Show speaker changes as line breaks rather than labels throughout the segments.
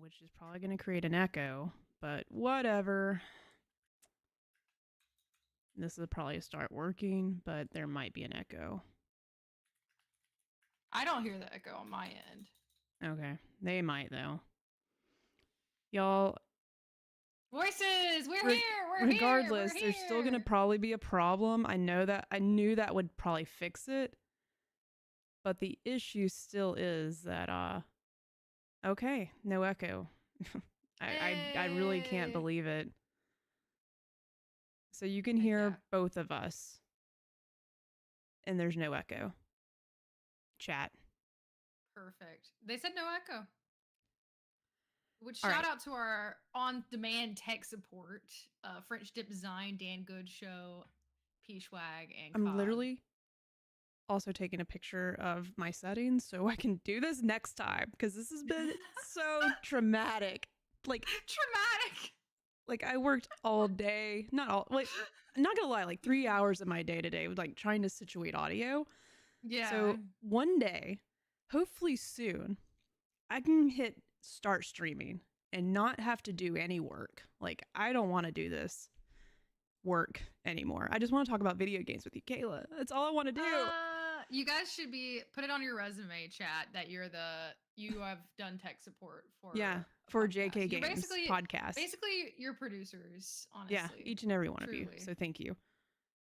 which is probably going to create an echo, but whatever. This will probably start working, but there might be an echo.
I don't hear the echo on my end.
Okay. They might, though. Y'all.
Voices! We're here!
Regardless,
We're
there's still going to probably be a problem. I know that. I knew that would probably fix it. But the issue still is that, okay, no echo. I really can't believe it. So you can hear both of us. And there's no echo. Chat.
Perfect. They said no echo. Which shout out to our on-demand tech support, French Dip Design, Dan Good Show, P-Schwag, and
I'm
Cog.
literally also taking a picture of my settings so I can do this next time because this has been so traumatic. Like
traumatic.
Like I worked all day, not gonna lie, like 3 hours of my day today with like trying to situate audio.
Yeah.
So one day, hopefully soon, I can hit start streaming and not have to do any work. Like I don't want to do this work anymore. I just want to talk about video games with you, Kayla. That's all I want to do.
You guys should put it on your resume, chat, that you have done tech support for
for JK Games podcast.
Basically, you're producers, honestly.
Yeah, each and every one of you. So thank you.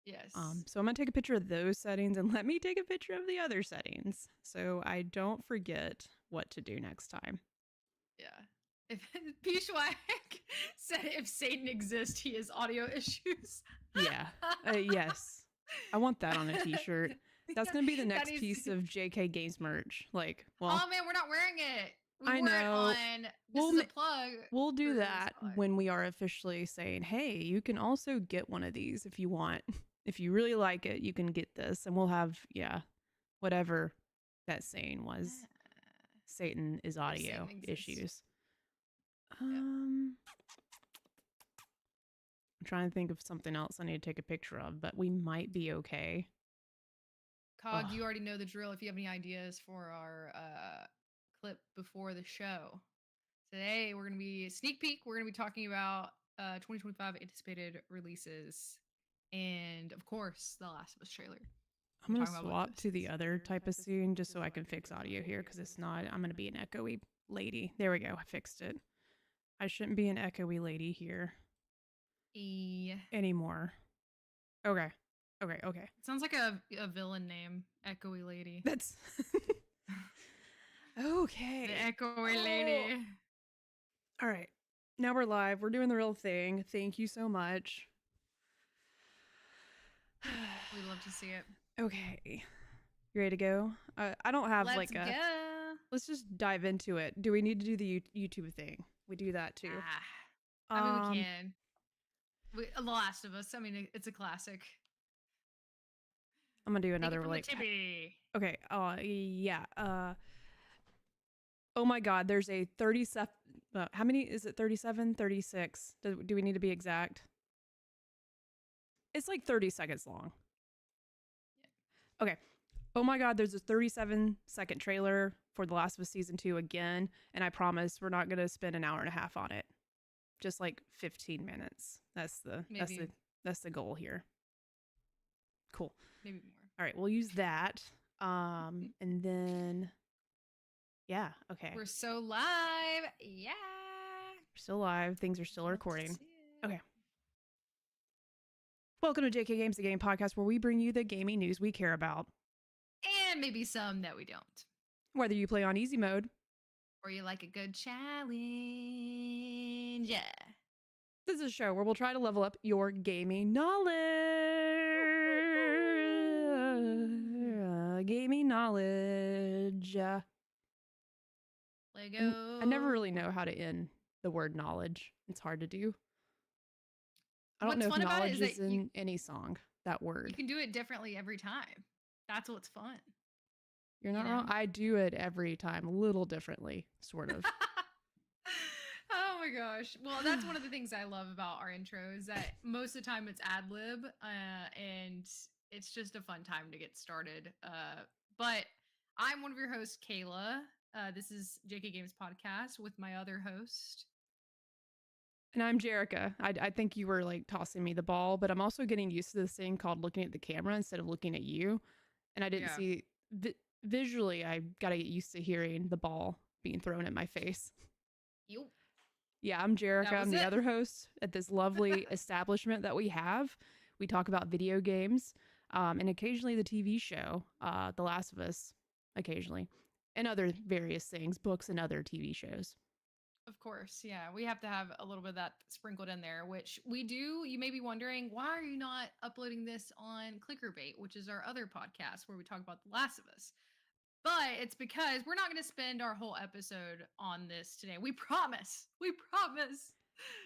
Yes.
So I'm gonna take a picture of those settings and let me take a picture of the other settings so I don't forget what to do next time.
Yeah. If P-Schwag said if Satan exists, he has audio issues.
Yeah. Yes. I want that on a t-shirt. That's going to be the next piece of JK Games merch. Like, well.
Oh man, we're not wearing it.
I know.
This is a plug.
We'll do that when we are officially saying, hey, you can also get one of these if you want. If you really like it, you can get this. And we'll have, whatever that saying was. Satan is audio issues. I'm trying to think of something else I need to take a picture of, but we might be okay.
Cog, you already know the drill. If you have any ideas for our clip before the show. Today, we're going to be sneak peek. We're going to be talking about 2025 anticipated releases. And of course, the Last of Us trailer.
I'm going to swap to the other type of scene just so I can fix audio here because it's not, I'm going to be an echoey lady. There we go. I fixed it. I shouldn't be an echoey lady here anymore. Okay. It
sounds like a villain name, Echoey Lady.
That's okay.
The Echoey Lady.
All right. Now we're live. We're doing the real thing. Thank you so much.
We'd love to see it.
Okay. You ready to go? I don't have
Let's go.
Let's just dive into it. Do we need to do the YouTube thing? We do that too.
I mean, we can. The Last of Us. I mean, it's a classic.
I'm gonna do another Okay. Yeah. Oh my God. There's a 37. How many is it? 37, 36. Do we need to be exact? It's like 30 seconds long. Yeah. Okay. Oh my God. There's a 37-second trailer for The Last of Us Season 2 again. And I promise we're not going to spend an hour and a half on it. Just like 15 minutes. That's the goal here. Cool.
Maybe more.
All right. We'll use that. And then, yeah. Okay.
We're so live. Yeah.
We're still live. Things are still recording. Okay. Welcome to JK Games, the game podcast where we bring you the gaming news we care about.
And maybe some that we don't.
Whether you play on easy mode.
Or you like a good challenge. Yeah.
This is a show where we'll try to level up your gaming knowledge. Gaming knowledge.
Lego.
I never really know how to end the word knowledge. It's hard to do. I don't know if knowledge is in any song, that word.
You can do it differently every time. That's what's fun.
You're not wrong. I do it every time, a little differently, sort of.
Oh my gosh. Well, that's one of the things I love about our intro is that most of the time it's ad lib, and it's just a fun time to get started. But I'm one of your hosts, Kayla. This is JK Games Podcast with my other host.
And I'm Jerica. I think you were like tossing me the ball, but I'm also getting used to this thing called looking at the camera instead of looking at you. And I didn't
Yeah.
see visually, I got to get used to hearing the ball being thrown at my face.
Yup.
Yeah, I'm Jerica.
That was
I'm the
it.
other host at this lovely establishment that we have. We talk about video games and occasionally the TV show, The Last of Us, occasionally, and other various things, books and other TV shows.
Of course, yeah. We have to have a little bit of that sprinkled in there, which we do. You may be wondering, why are you not uploading this on Clickerbait, which is our other podcast where we talk about The Last of Us? But it's because we're not going to spend our whole episode on this today. We promise. We promise.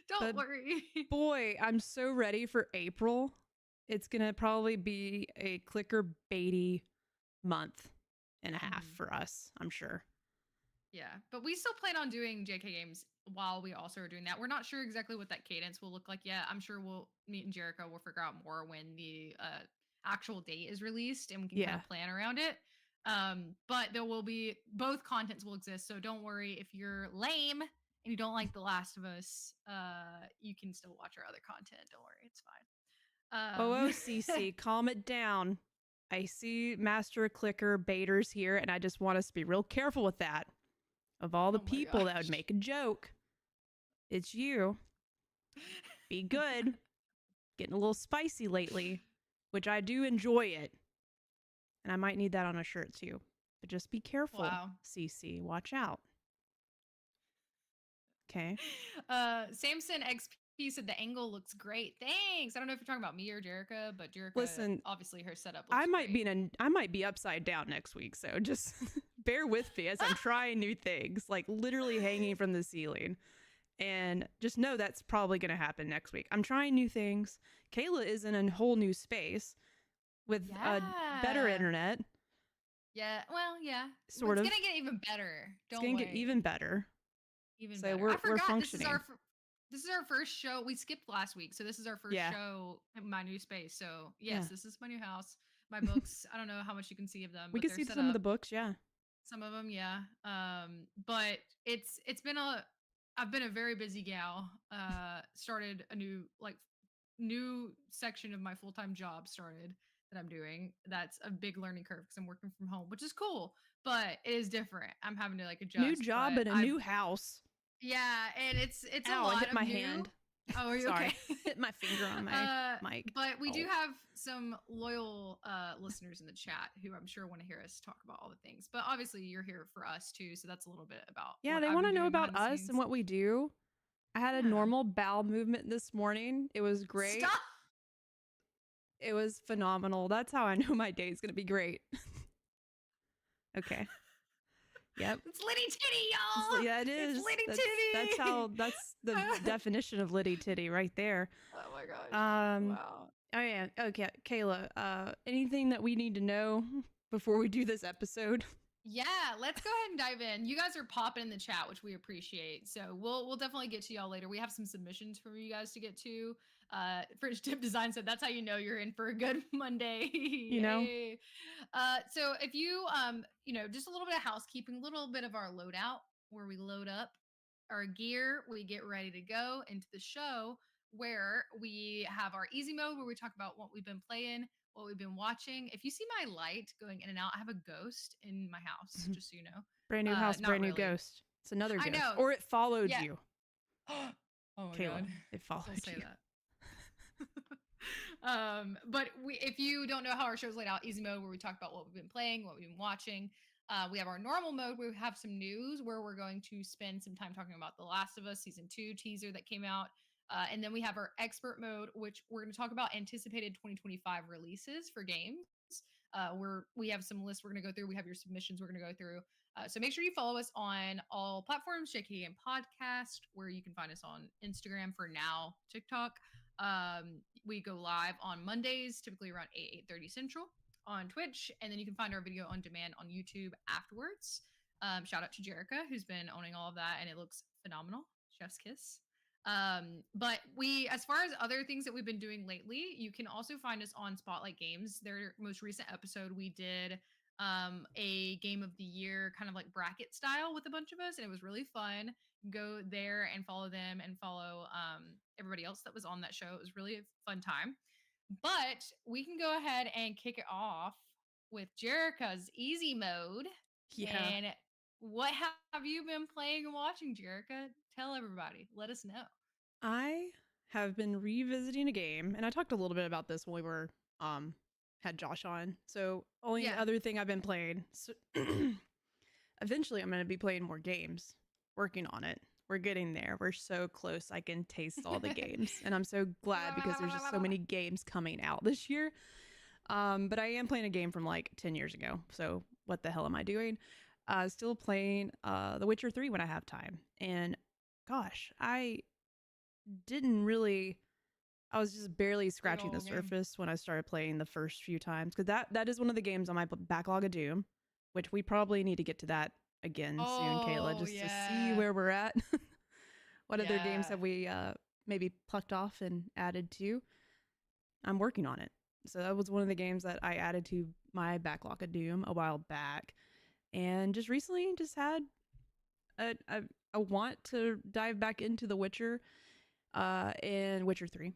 Don't
But
worry.
boy, I'm so ready for April. It's going to probably be a clicker baity month and a half for us, I'm sure.
Yeah, but we still plan on doing JK games while we also are doing that. We're not sure exactly what that cadence will look like yet. I'm sure me and Jericho will figure out more when the actual date is released and we can kind of plan around it. But there will be both contents will exist, so don't worry if you're lame and you don't like The Last of Us. You can still watch our other content. Don't worry, it's fine.
CC, calm it down. I see Master Clicker baiters here, and I just want us to be real careful with that. Of all the people that would make a joke, it's you. Be good. Getting a little spicy lately, which I do enjoy it. And I might need that on a shirt too. But just be careful, CC. Watch out. Okay.
Samson XP said the angle looks great. Thanks. I don't know if you're talking about me or Jerica, but Jerica,
listen,
obviously her setup looks
I might
great.
I might be upside down next week, so just bear with me as I'm trying new things, like literally hanging from the ceiling. And just know that's probably going to happen next week. I'm trying new things. Kayla is in a whole new space with a better internet.
Yeah, well, yeah.
Sort of.
It's going to get even better.
It's going to get even better.
Even
so
better. I forgot
we're functioning.
This is our first show. We skipped last week, so this is our first show in my new space. So yes, this is my new house. My books. I don't know how much you can see of them.
We can see some of the books. Yeah.
Some of them, yeah. But it's been I've been a very busy gal. Started a new section of my full-time job started that I'm doing. That's a big learning curve because I'm working from home, which is cool, but it is different. I'm having to like adjust.
New job and a new house.
Yeah, and it's
Ow,
a lot.
I hit
of
my
new.
hand.
Oh, are you
Sorry.
okay?
Hit my finger on my mic.
But we do have some loyal listeners in the chat who I'm sure want to hear us talk about all the things. But obviously, you're here for us too, so that's a little bit about.
Yeah, they want to know about us and what we do. I had a normal bowel movement this morning. It was great.
Stop!
It was phenomenal. That's how I know my day is going to be great. Okay. Yep.
It's litty titty, y'all.
Yeah, it is.
It's litty titty.
That's the definition of litty titty right there.
Oh my gosh.
Wow. Oh yeah. Okay, Kayla. Anything that we need to know before we do this episode?
Yeah, let's go ahead and dive in. You guys are popping in the chat, which we appreciate. So we'll definitely get to y'all later. We have some submissions for you guys to get to. Fridge Tip Design said that's how you know you're in for a good Monday.
You know.
So if you just a little bit of housekeeping, a little bit of our loadout where we load up our gear, we get ready to go into the show where we have our easy mode where we talk about what we've been playing, what we've been watching. If you see my light going in and out, I have a ghost in my house, just so you know.
Brand new house, brand new ghost. It's another ghost.
I know.
Or it followed you.
Oh my
Kayla,
God.
It followed
Don't say
you.
that. But if you don't know how our show's laid out, easy mode where we talk about what we've been playing, what we've been watching. We have our normal mode where we have some news where we're going to spend some time talking about The Last of Us Season 2 teaser that came out. And then we have our expert mode, which we're going to talk about anticipated 2025 releases for games. We have some lists we're going to go through. We have your submissions we're going to go through. So make sure you follow us on all platforms, JK and Podcast, where you can find us on Instagram for now, TikTok. We go live on Mondays, typically around 8:30 Central on Twitch. And then you can find our video on demand on YouTube afterwards. Shout out to Jerica, who's been owning all of that, and it looks phenomenal. Chef's kiss. But as far as other things that we've been doing lately, you can also find us on Spotlight Games. Their most recent episode, we did a game of the year kind of like bracket style with a bunch of us, and it was really fun. Go there and follow them and follow everybody else that was on that show. It was really a fun time. But we can go ahead and kick it off with Jerica's easy mode.
Yeah.
And what have you been playing and watching, Jerica? Tell everybody. Let us know.
I have been revisiting a game, and I talked a little bit about this when we were had Josh on. So only
Yeah.
other thing I've been playing. So eventually, I'm going to be playing more games. Working on it. We're getting there. We're so close. I can taste all the games, and I'm so glad because there's just so many games coming out this year. But I am playing a game from like 10 years ago. So what the hell am I doing? Still playing The Witcher 3 when I have time. And gosh, I didn't really. I was just barely scratching the surface when I started playing the first few times because that is one of the games on my backlog of Doom, which we probably need to get to that again soon, Kayla, just to see where we're at. What other games have we maybe plucked off and added to? I'm working on it. So that was one of the games that I added to my backlog of Doom a while back, and just recently just had a want to dive back into The Witcher, and Witcher 3.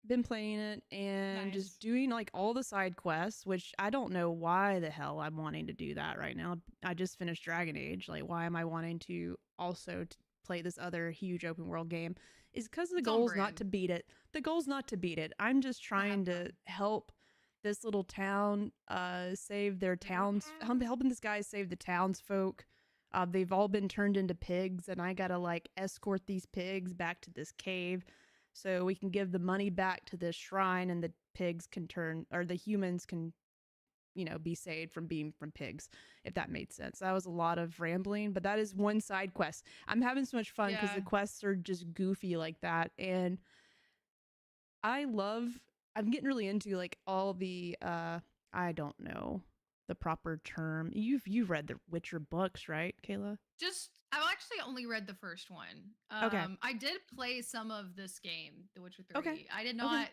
Been playing it and just doing like all the side quests, which I don't know why the hell I'm wanting to do that right now. I just finished Dragon Age. Like, why am I wanting to also play this other huge open world game? Is because the goal's not to beat it. The goal's not to beat it. I'm just trying to help this little town save their towns. I'm helping this guy save the townsfolk. They've all been turned into pigs, and I gotta like escort these pigs back to this cave so we can give the money back to this shrine, and the pigs can turn, or the humans can, be saved from being from pigs, if that made sense. That was a lot of rambling, but that is one side quest. I'm having so much fun because the quests are just goofy like that. And I'm getting really into like all the, I don't know the proper term. You've read the Witcher books, right, Kayla?
I've actually only read the first one.
Okay.
I did play some of this game, The Witcher 3.
Okay.
I did not.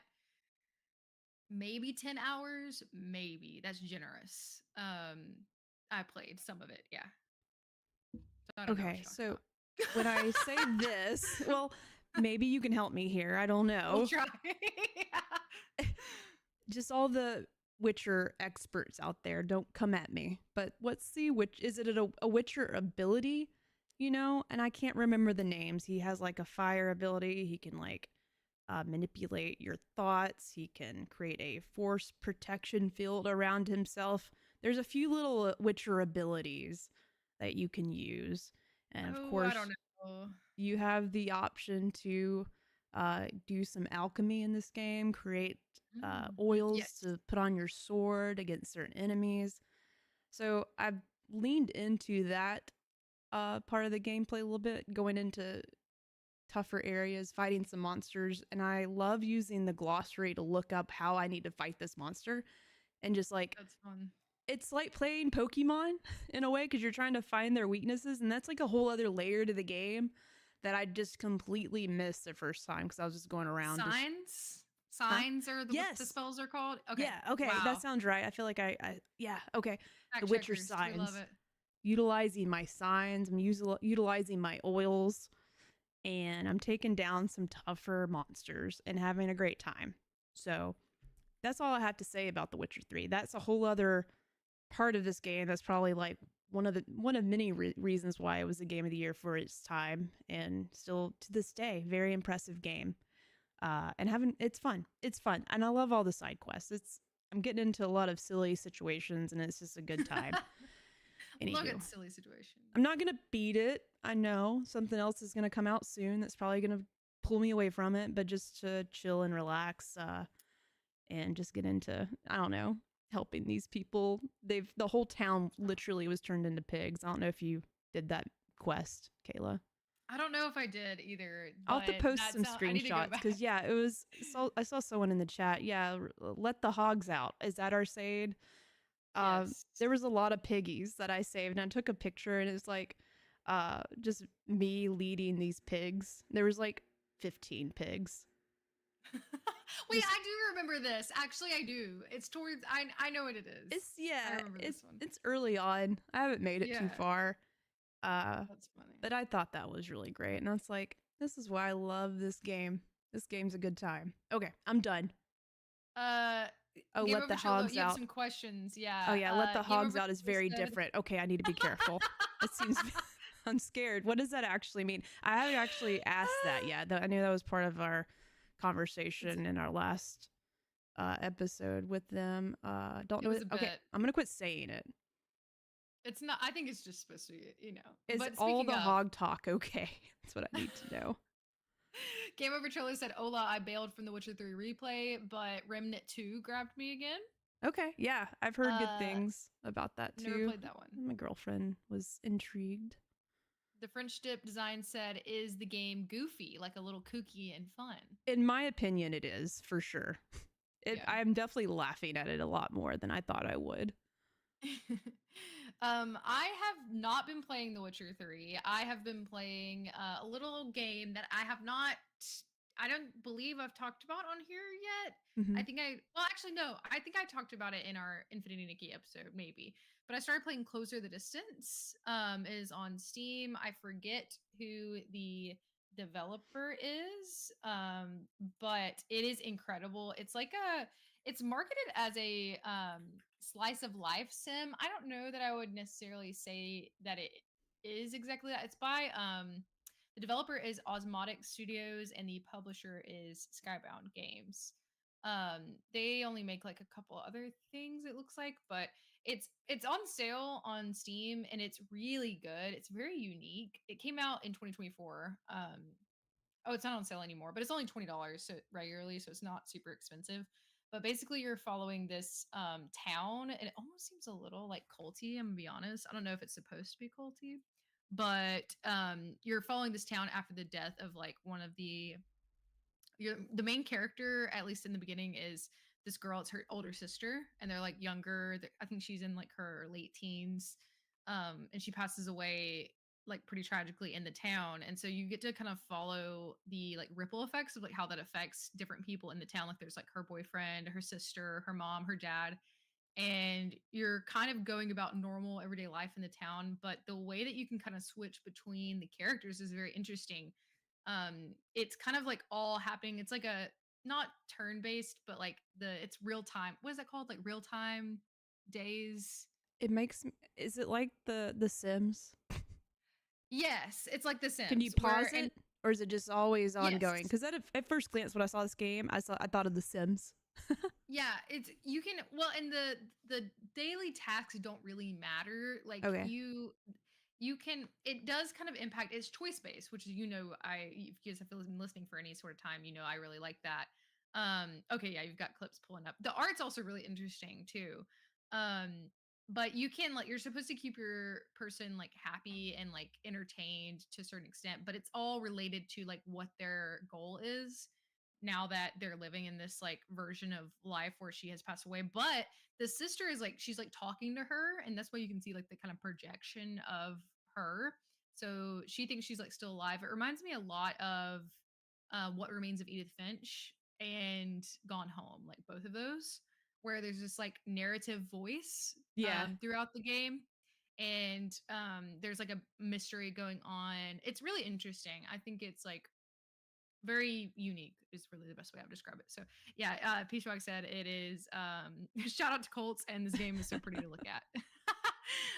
Maybe 10 hours, maybe. That's generous. I played some of it, yeah. So
okay, so when I say this, well, maybe you can help me here. I don't know.
We'll try.
Just all the Witcher experts out there, don't come at me. But what's the witch? Is it a Witcher ability? And I can't remember the names. He has like a fire ability. He can like manipulate your thoughts. He can create a force protection field around himself. There's a few little Witcher abilities that you can use. And of course,
I don't know.
You have the option to do some alchemy in this game, create oils to put on your sword against certain enemies. So I've leaned into that part of the gameplay a little bit, going into tougher areas, fighting some monsters, and I love using the glossary to look up how I need to fight this monster, and just like
that's fun.
It's like playing Pokemon in a way because you're trying to find their weaknesses, and that's like a whole other layer to the game that I just completely missed the first time because I was just going around.
Signs are what the spells are called. Okay.
Yeah. Okay. Wow. That sounds right. I feel like yeah. Okay.
Fact
the Witcher signs.
We love it.
Utilizing my signs. I'm utilizing my oils, and I'm taking down some tougher monsters and having a great time. So that's all I have to say about The Witcher 3. That's a whole other part of this game that's probably like one of many reasons why it was the game of the year for its time, and still to this day very impressive game. And it's fun, and I love all the side quests. I'm getting into a lot of silly situations, and it's just a good time.
Look at silly situation.
I'm not gonna beat it. I know something else is gonna come out soon that's probably gonna pull me away from it, but just to chill and relax, and just get into, I don't know, helping these people. The whole town literally was turned into pigs. I don't know if you did that quest, Kayla.
I don't know if I did either.
I'll have to post some screenshots because it was. I saw someone in the chat. Yeah, let the hogs out. Is that our saying? Yes. There was a lot of piggies that I saved, and I took a picture, and it's like, just me leading these pigs. There was like 15 pigs.
Wait,
Just
I do remember this. Actually, I do. It's towards. I know what it is.
it's
I
yeah,
remember this one.
it's early on. I haven't made it too
Yeah,
far. Uh,
that's funny.
but I thought that was really great, and I was like, this is why I love this game. This game's a good time. Okay, I'm done.
Uh,
Oh,
Game
let the
Over Cholo.
hogs
You have
out.
some questions.
Oh
Yeah.
yeah, let the
Game
hogs
Over
out is
Cholo
very
said.
different. Okay, I need to be careful. It seems I'm scared. What does that actually mean? I haven't actually asked that yet. I knew that was part of our
It's,
conversation in our last episode with them. Don't
it
know
was
it.
a
Okay,
bit.
I'm gonna quit saying it.
It's not. I think it's just supposed to be,
Is
But
all
speaking
the
of,
hog talk okay? That's what I need to know.
Game Over Cholo said, "Ola, I bailed from the Witcher 3 replay, but Remnant 2 grabbed me again."
Okay, yeah, I've heard good
Uh,
things about that
Never
too.
played that one.
My girlfriend was intrigued.
The French Dip Design said, "Is the game goofy, like a little kooky and fun?"
In my opinion, it is for sure.
Yeah.
I'm definitely laughing at it a lot more than I thought I would.
I have not been playing The Witcher 3. I have been playing a little game that I don't believe I've talked about on here yet.
Hmm.
Well, actually, no, I think I talked about it in our Infinity Nikki episode, maybe. But I started playing Closer the Distance. It is on Steam. I forget who the developer is, but it is incredible. It's marketed as a slice of life sim. I don't know that I would necessarily say that it is exactly that. It's by the developer is Osmotic Studios and the publisher is Skybound Games. They only make like a couple other things it looks like, but it's on sale on Steam and it's really good. It's very unique. It came out in 2024. Oh, it's not on sale anymore, but it's only $20 so regularly, so it's not super expensive. But basically, you're following this town, and it almost seems a little like culty. I'm gonna be honest. I don't know if it's supposed to be culty, but you're following this town after the death of like one of the main character, at least in the beginning, is this girl. It's her older sister, and they're like younger. I think she's in like her late teens, and she passes away like pretty tragically in the town. And so you get to kind of follow the like ripple effects of like how that affects different people in the town. Like there's like her boyfriend, her sister, her mom, her dad, and you're kind of going about normal everyday life in the town. But the way that you can kind of switch between the characters is very interesting. It's kind of like all happening. It's like a not turn based, but like it's real time. What is that called? Like real time days.
It makes. Is it like the Sims?
Yes, it's like The
Can you
Sims,
pause it, or is it just always
yes,
ongoing? Because at first glance, when I saw this game, I thought of The Sims.
yeah, it's you can well, and the daily tasks don't really matter. Like
Okay.
you can it does kind of impact it's choice based, which is I if you guys have been listening for any sort of time, I really like that. Okay, yeah, you've got clips pulling up. The art's also really interesting too. Um, but you can like you're supposed to keep your person like happy and like entertained to a certain extent, but it's all related to like what their goal is now that they're living in this like version of life where she has passed away. But the sister is like she's like talking to her, and that's why you can see like the kind of projection of her. So she thinks she's like still alive. It reminds me a lot of What Remains of Edith Finch and Gone Home, like both of those, where there's this like narrative voice
Yeah.
throughout the game. And there's like a mystery going on. It's really interesting. I think it's like very unique is really the best way I would describe it. So yeah, Peace Rock said it is shout out to Colts, and this game is so pretty to look at.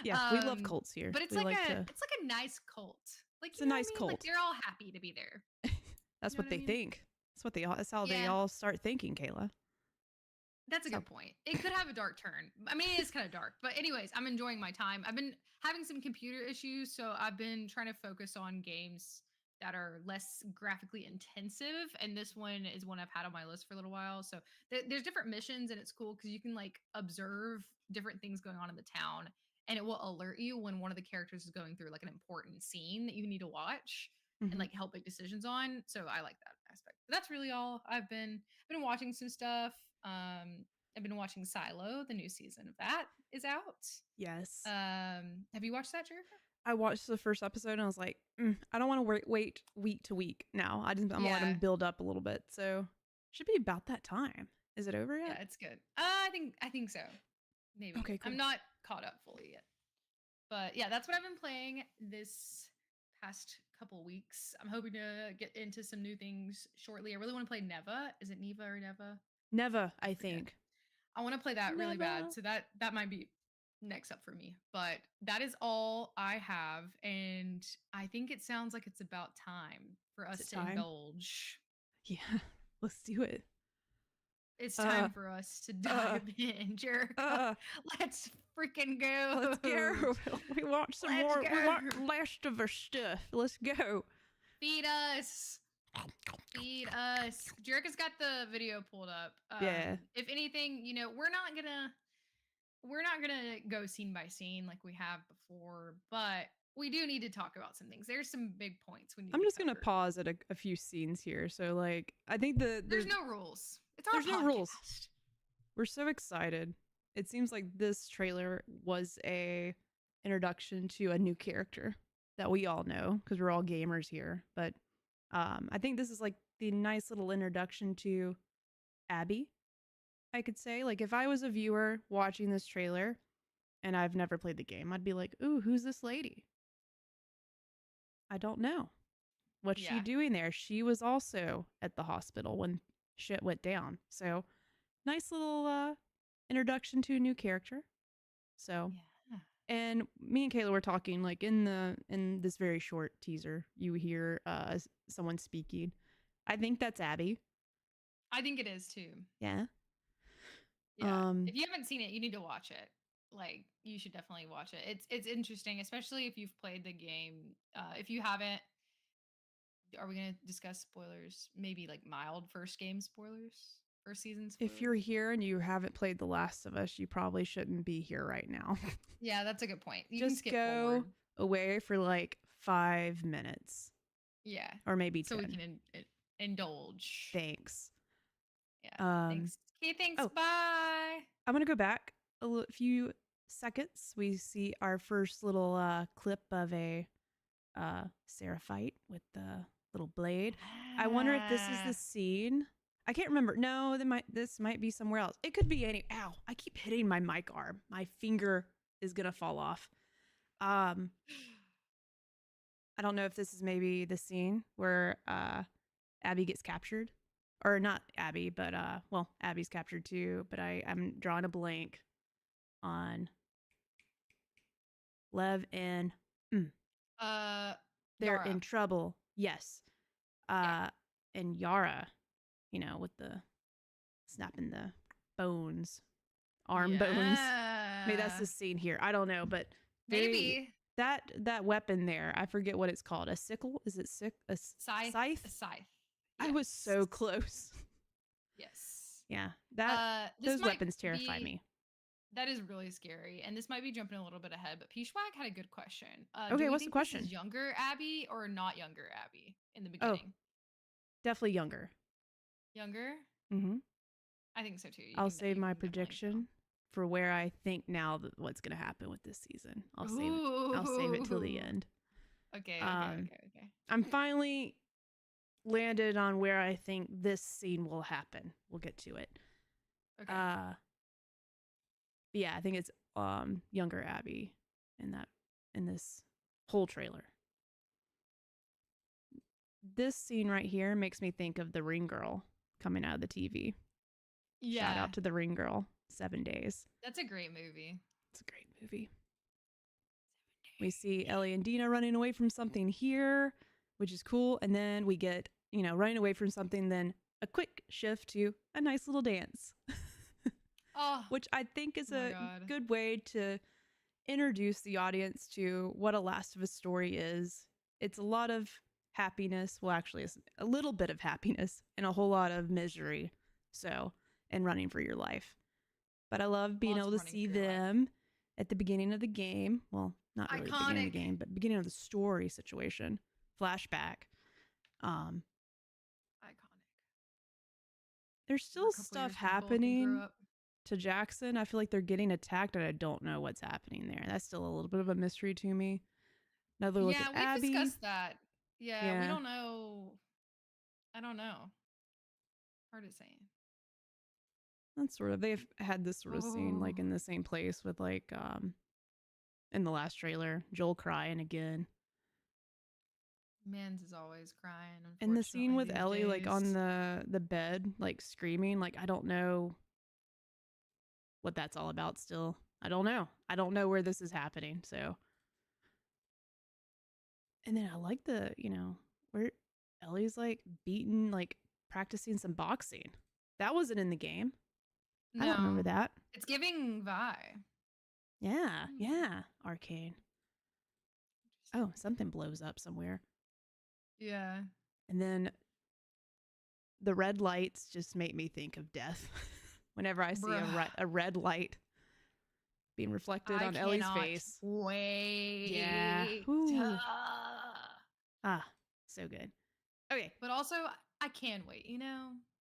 Yeah. We love cults here.
But it's
We
like
like to.
it's like a nice cult. Like
It's
you
a
know what
nice
I mean? Like
cult.
they're all happy to be there.
That's
You know
what
what I
they
mean?
think. That's what they all. That's how they
Yeah,
all start thinking, Kayla.
that's a
So
good point. It could have a dark turn. I mean, it is kind of dark. But anyways, I'm enjoying my time. I've been having some computer issues, so I've been trying to focus on games that are less graphically intensive, and this one is one I've had on my list for a little while. So there's different missions, and it's cool because you can like observe different things going on in the town, and it will alert you when one of the characters is going through like an important scene that you need to watch and
mhm.
like help make decisions on. So I like that aspect. But that's really all. I've been watching some stuff. I've been watching Silo. The new season of that is out.
Yes.
Have you watched that, Jericho?
I watched the first episode and I was like, I don't want to wait week to week now. I'm gonna let them
Yeah.
build up a little bit. So Should be about that time. Is it over
Yeah,
yet?
it's good. I think so. Maybe.
Okay,
I'm
cool.
not caught up fully yet. But yeah, that's what I've been playing this past couple weeks. I'm hoping to get into some new things shortly. I really want to play Neva. Is it Neva or Neva?
Neva,
I
I
forget.
think.
I want to play that really bad.
Neva.
So that might be next up for me. But that is all I have, and I think it sounds like it's about time for
Is
us
it
to
time?
indulge.
Yeah, let's do it.
It's
Uh,
time for us to
uh,
dive in, Jericho.
uh,
Let's freaking
let's
go.
go. We want some
Let's
more. We want
go.
Last of Us stuff. Let's go.
Feed us. Feed us. Jerica's got the video pulled up.
Yeah.
If anything, we're not gonna go scene by scene like we have before, but we do need to talk about some things. There's some big points we need
I'm
to
just gonna
cover.
pause at a few scenes here. So like, I think
There's no rules. It's
there's
our
no rules.
podcast.
We're so excited. It seems like this trailer was a introduction to a new character that we all know because we're all gamers here. But I think this is like the nice little introduction to Abby. I could say, like, if I was a viewer watching this trailer and I've never played the game, I'd be like, "Ooh, who's this lady? I don't know. What's she
Yeah.
doing there? She was also at the hospital when shit went down." So nice little introduction to a new character. So,
Yeah.
and me and Kayla were talking like in this very short teaser, you hear someone speaking. I think that's Abby.
I think it is too.
Yeah.
Yeah. If you haven't seen it, you need to watch it. Like, you should definitely watch it. It's interesting, especially if you've played the game. If you haven't, are we gonna discuss spoilers? Maybe like mild first game spoilers, first season
If you're
spoilers.
here and you haven't played The Last of Us, you probably shouldn't be here right now.
Yeah, that's a good point. You can
Just
skip
go
forward.
away for like 5 minutes
Yeah,
or maybe
so we
10.
can indulge.
Thanks.
Yeah.
Um,
Thanks. Okay. Thanks.
oh,
Bye.
I'm going to go back few seconds. We see our first little clip of a Seraphite with the little blade. I wonder if this is the
Ah.
scene. I can't remember. No, this might be somewhere else. It could be any. Ow! I keep hitting my mic arm. My finger is gonna fall off. Um, I don't know if this is maybe the scene where Abby gets captured, or not Abby, but well, Abby's captured too. But I'm drawing a blank on Lev and
uh,
they're
Yara.
in trouble. Yes.
Yeah.
And Yara, with the snapping the bones, arm bones. Maybe that's
Yeah.
the scene here. I don't know, but
Maybe.
that weapon there, I forget what it's called. A sickle? Is it
Scythe.
scythe?
A scythe.
I was
Yes.
so close.
Yes.
Yeah,
This
those
might
weapons terrify
be
me.
that is really scary, and this might be jumping a little bit ahead, but Peachwag had a good question. Do
Okay,
we
what's the
think this
question?
is younger Abby or not younger Abby in the
Oh,
beginning?
definitely younger.
Younger?
Mm-hmm.
I think so too.
I'll save
You
my
can definitely
prediction for where I think now that what's going to happen with this season. I'll
tell.
save it. I'll save it till the
Ooh.
end.
Okay. Okay.
I'm finally landed on where I think this scene will happen. We'll get to it.
Okay.
Yeah, I think it's younger Abby in this whole trailer. This scene right here makes me think of the Ring Girl coming out of the TV.
Yeah.
Shout out to the Ring Girl, 7 Days.
That's a great movie.
It's a great movie. We see Ellie and Dina running away from something here, which is cool. And then we get, running away from something, then a quick shift to a nice little dance.
Oh,
which I think is a
God.
good way to introduce the audience to what a Last of Us story is. It's a lot of happiness. Well, actually, it's a little bit of happiness and a whole lot of misery. So, and running for your life. But I love being able to see them at the beginning of the game. Well, not really the beginning of the game, but beginning of the story situation. Flashback.
Iconic.
There's still stuff happening to Jackson. I feel like they're getting attacked and I don't know what's happening there. That's still a little bit of a mystery to me. Another look at Abby.
Yeah, we discussed that. Yeah, we don't know. I don't know. Hard to say.
That's sort of, they've had this sort of scene
Oh,
like in the same place with like in the last trailer, Joel crying again.
Mans is always crying,
And the scene
unfortunately,
with
these
Ellie like
days.
on the bed, like screaming, like I don't know what that's all about still. I don't know. I don't know where this is happening. So, and then I like the, where Ellie's like beating, like practicing some boxing. That wasn't in the game. I don't remember
No,
that.
it's giving Vi.
Yeah,
Hmm.
yeah. Arcane. Oh, something blows up somewhere.
Yeah.
And then the red lights just make me think of death. Whenever I see
Bruh.
a red light being reflected
I
on Ellie's
cannot
face. Yeah.
wait.
Whew. Ah, so good. Okay.
But also, I can wait,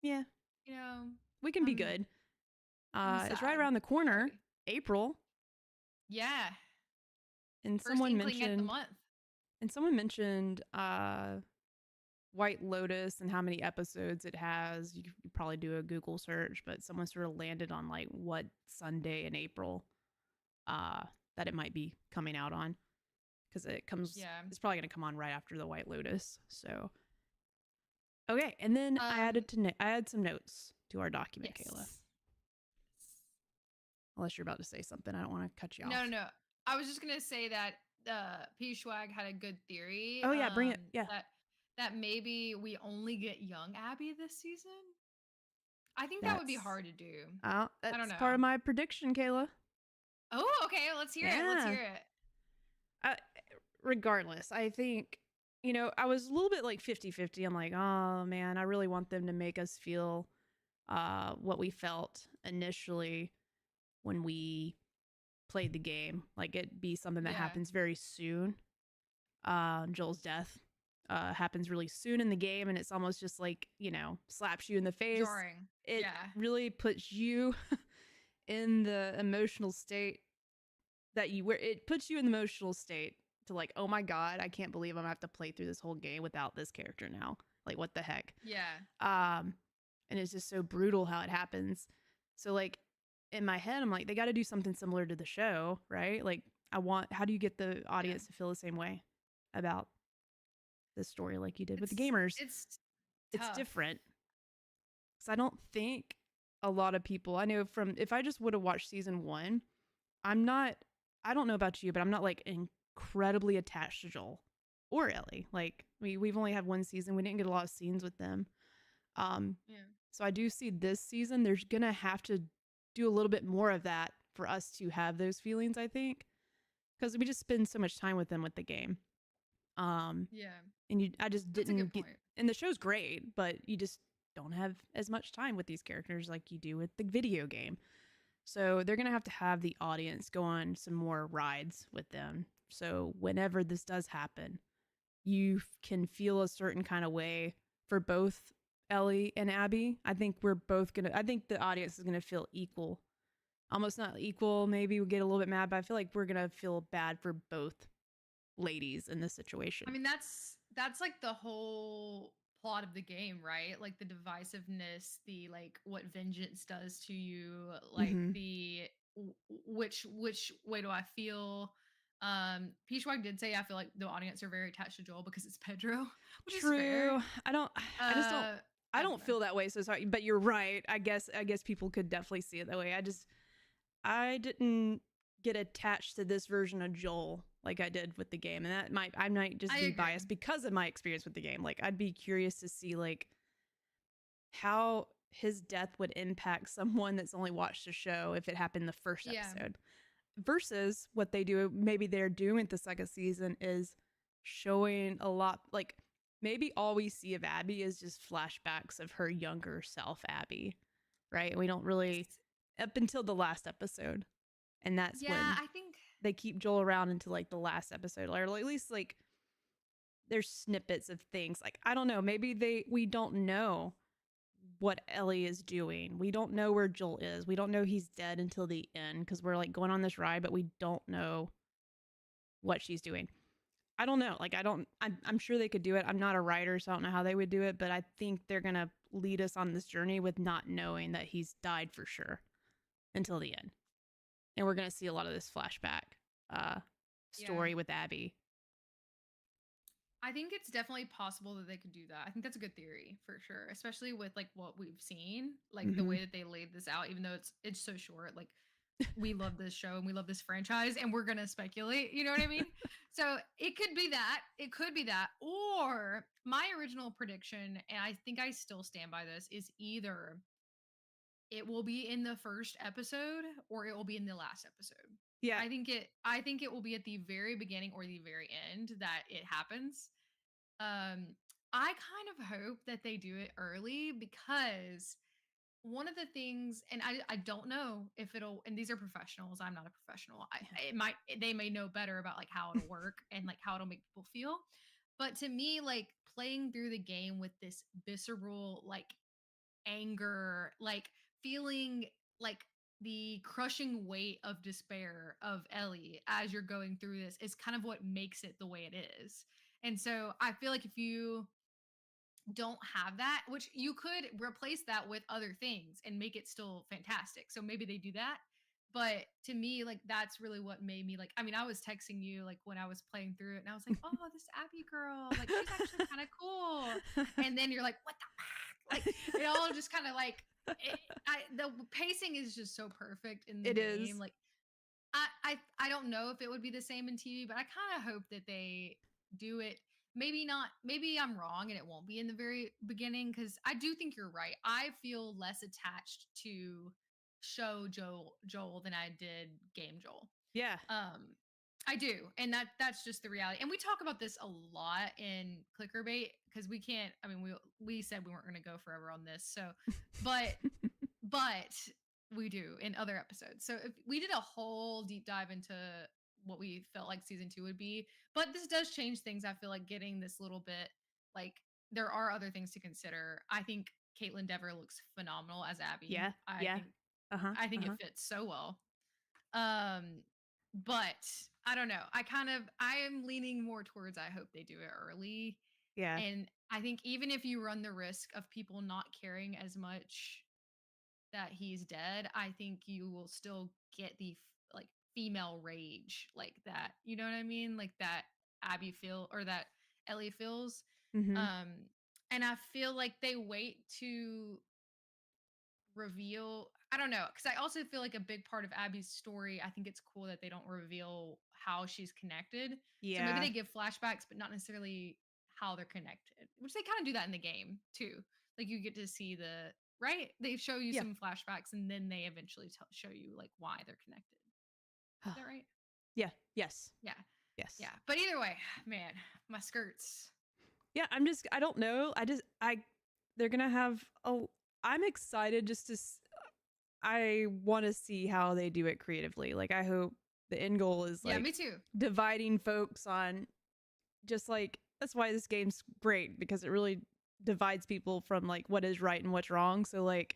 Yeah,
You know,
we can be
I'm
good.
I'm
It's right
sad
around the corner,
already.
April,
Yeah.
and
First inkling at the month.
someone mentioned White Lotus and how many episodes it has. You could probably do a Google search, but someone sort of landed on like what Sunday in April uh that it might be coming out on, because
Yeah.
it's probably going to come on right after the White Lotus. So okay, and then
Um
I add some notes to our document, Kayla.
yes.
Unless you're about to say something, I don't want to cut you
No, no,
off.
no. I was just gonna say that P Schwag had a good theory.
Oh yeah, bring it. Yeah,
That maybe we only get young Abby this season. I think that would be
that's
hard to do. I don't
that's part
know.
of my prediction, Kayla.
Oh, okay. Let's hear it. Let's
Yeah.
hear it.
Uh, Regardless, I think, I was a little bit like 50-50. I'm like, oh man, I really want them to make us feel what we felt initially when we played the game. Like it be something that
Yeah.
happens very soon. Joel's death happens really soon in the game, and it's almost just like, slaps you in the face.
Jarring.
It
Yeah.
really puts you in the emotional state where it puts you in the emotional state to like, oh my god, I can't believe I'm gonna have to play through this whole game without this character now. Like, what the heck?
Yeah.
Um, and it's just so brutal how it happens. So like in my head, I'm like, they got to do something similar to the show, right? Like, how do you get the
Yeah.
audience to feel the same way about this story like you did with the
It's
gamers?
it's
It's
tough.
different because I don't think a lot of people, I know from, if I just would have watched season one, I'm not, I don't know about you, but I'm not like incredibly attached to Joel or Ellie. Like we've only had one season. We didn't get a lot of scenes with them. Um,
Yeah.
so I do see this season, there's going to have to do a little bit more of that for us to have those feelings, I think, because we just spend so much time with them with the game.
Yeah.
And I just
That's a
didn't
good
get,
point.
and the show's great, but you just don't have as much time with these characters like you do with the video game. So they're going to have the audience go on some more rides with them. So whenever this does happen, you can feel a certain kind of way for both Ellie and Abby. I think the audience is going to feel equal. Almost not equal. Maybe we get a little bit mad, but I feel like we're going to feel bad for both ladies in this
I
situation.
mean, that's like the whole plot of the game, right? Like the divisiveness, the like what vengeance does to you, like
Mm-hmm.
the which way do I feel? Peachwag did say I feel like the audience are very attached to Joel because it's Pedro, which is fair.
True. I just don't, I
I don't
don't
know.
feel that way. So sorry, but you're right. I guess people could definitely see it that way. I didn't get attached to this version of Joel like I did with the game, and I might just
I
be
agree.
biased because of my experience with the game. Like I'd be curious to see like how his death would impact someone that's only watched the show if it happened the first
Yeah.
episode versus what they do. Maybe they're doing the second season is showing a lot, like maybe all we see of Abby is just flashbacks of her younger self, Abby, right? We don't really,
Yes.
up until the last episode, and that's
Yeah,
when
I think
they keep Joel around into like the last episode, or at least like there's snippets of things. Like I don't know, maybe we don't know what Ellie is doing. We don't know where Joel is. We don't know he's dead until the end because we're like going on this ride, but we don't know what she's doing. I don't know. Like, I'm sure they could do it. I'm not a writer, so I don't know how they would do it, but I think they're going to lead us on this journey with not knowing that he's died for sure until the end. And we're going to see a lot of this flashback story with Abby.
I think it's definitely possible that they could do that. I think that's a good theory for sure, especially with like what we've seen, like the way that they laid this out, even though it's so short. Like we love this show and we love this franchise and we're going to speculate, you know what I mean? So it could be that. It could be that. Or my original prediction, and I think I still stand by this, is either it will be in the first episode or it will be in the last episode.
Yeah.
I think it will be at the very beginning or the very end that it happens. I kind of hope that they do it early because one of the things, and I don't know if it'll, and these are professionals, I'm not a professional. They may know better about like how it'll work and like how it'll make people feel. But to me, like playing through the game with this visceral like anger, like feeling like the crushing weight of despair of Ellie as you're going through this is kind of what makes it the way it is. And so I feel like if you don't have that, which you could replace that with other things and make it still fantastic. So maybe they do that. But to me, like that's really what made me like. I mean, I was texting you like when I was playing through it, and I was like, "Oh, this Abby girl, like she's actually kind of cool." And then you're like, "What the fuck?" Like it all just kind of like the pacing is just so perfect in the game.
Is.
Like I don't know if it would be the same in TV, but I kind of hope that they do it. Maybe not. Maybe I'm wrong, and it won't be in the very beginning because I do think you're right. I feel less attached to show Joel than I did game Joel.
Yeah.
I do, and that's just the reality. And we talk about this a lot in Clickerbait because we can't. I mean, we said we weren't going to go forever on this, so but we do in other episodes. So if we did a whole deep dive into what we felt like season 2 would be, but this does change things. I feel like getting this little bit like there are other things to consider. I think Caitlin Dever looks phenomenal as Abby.
Yeah.
I think it fits so well. But I don't know. I am leaning more towards I hope they do it early.
Yeah.
And I think even if you run the risk of people not caring as much that he's dead, I think you will still get the like female rage like that. You know what I mean? Like that Abby feel or that Ellie feels. And I feel like they wait to reveal, I don't know, because I also feel like a big part of Abby's story, I think it's cool that they don't reveal how she's connected. So maybe they give flashbacks but not necessarily how they're connected, which they kind of do that in the game too. Like you get to see they show you some flashbacks and then they eventually show you like why they're connected. Is that right?
Yeah. Yes.
Yeah.
Yes.
Yeah. But either way, man, my skirts.
Yeah, I don't know. They're going to have I'm excited just to I want to see how they do it creatively. Like I hope the end goal is like
me too.
Dividing folks on just like that's why this game's great because it really divides people from like what is right and what's wrong. So like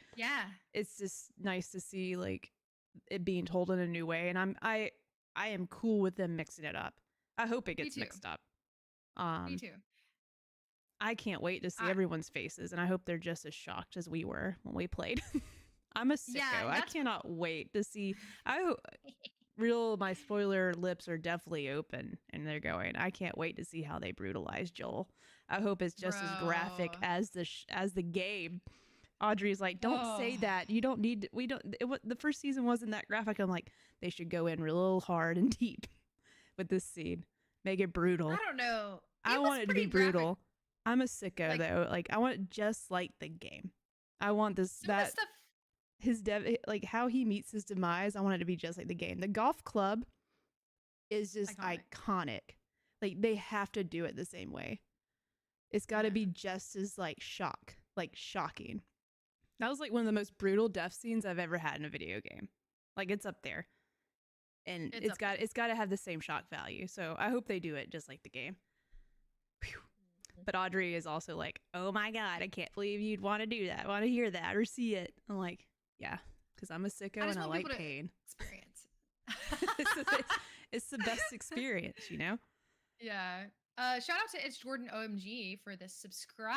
it's just nice to see like it being told in a new way and I am cool with them mixing it up. I hope it gets mixed up.
Me too.
I can't wait to see everyone's faces, and I hope they're just as shocked as we were when we played. I'm a sicko. I cannot wait to see. My spoiler lips are definitely open, and they're going. I can't wait to see how they brutalize Joel. I hope it's just as graphic as the game. Audrey's like, don't say that. You don't need. The first season wasn't that graphic. I'm like, they should go in real hard and deep with this scene. Make it brutal.
I don't know.
I want it to be brutal. I'm a sicko though. Like I want it just like the game. I want like how he meets his demise. I want it to be just like the game. The golf club is just iconic. Like they have to do it the same way. It's got to be just as shocking. That was like one of the most brutal death scenes I've ever had in a video game. Like it's up there. And it's got to have the same shock value. So I hope they do it just like the game. Whew. But Audrey is also like, oh my God, I can't believe you'd want to do that, want to hear that or see it. I'm like, yeah, because I'm a sicko and I like pain.
Experience.
It's the best experience, you know?
Yeah. Shout out to It's Jordan OMG for the subscribe.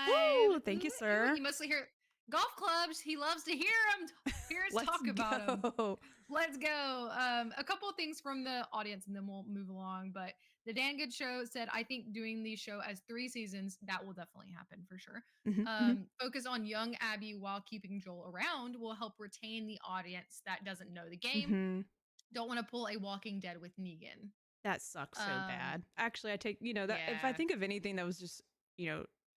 Woo! Thank you,
Ooh,
sir.
you mostly hear golf clubs. He loves to hear us
Let's
talk about them.
go.
Let's go. A couple of things from the audience, and then we'll move along. But the Dan Good Show said, "I think doing the show as 3 seasons that will definitely happen for sure.
Mm-hmm,
Focus on young Abby while keeping Joel around will help retain the audience that doesn't know the game.
mm-hmm.
Don't want to pull a Walking Dead with Negan."
That sucks so bad. Actually, I take, that if I
Yeah.
think of anything that was just,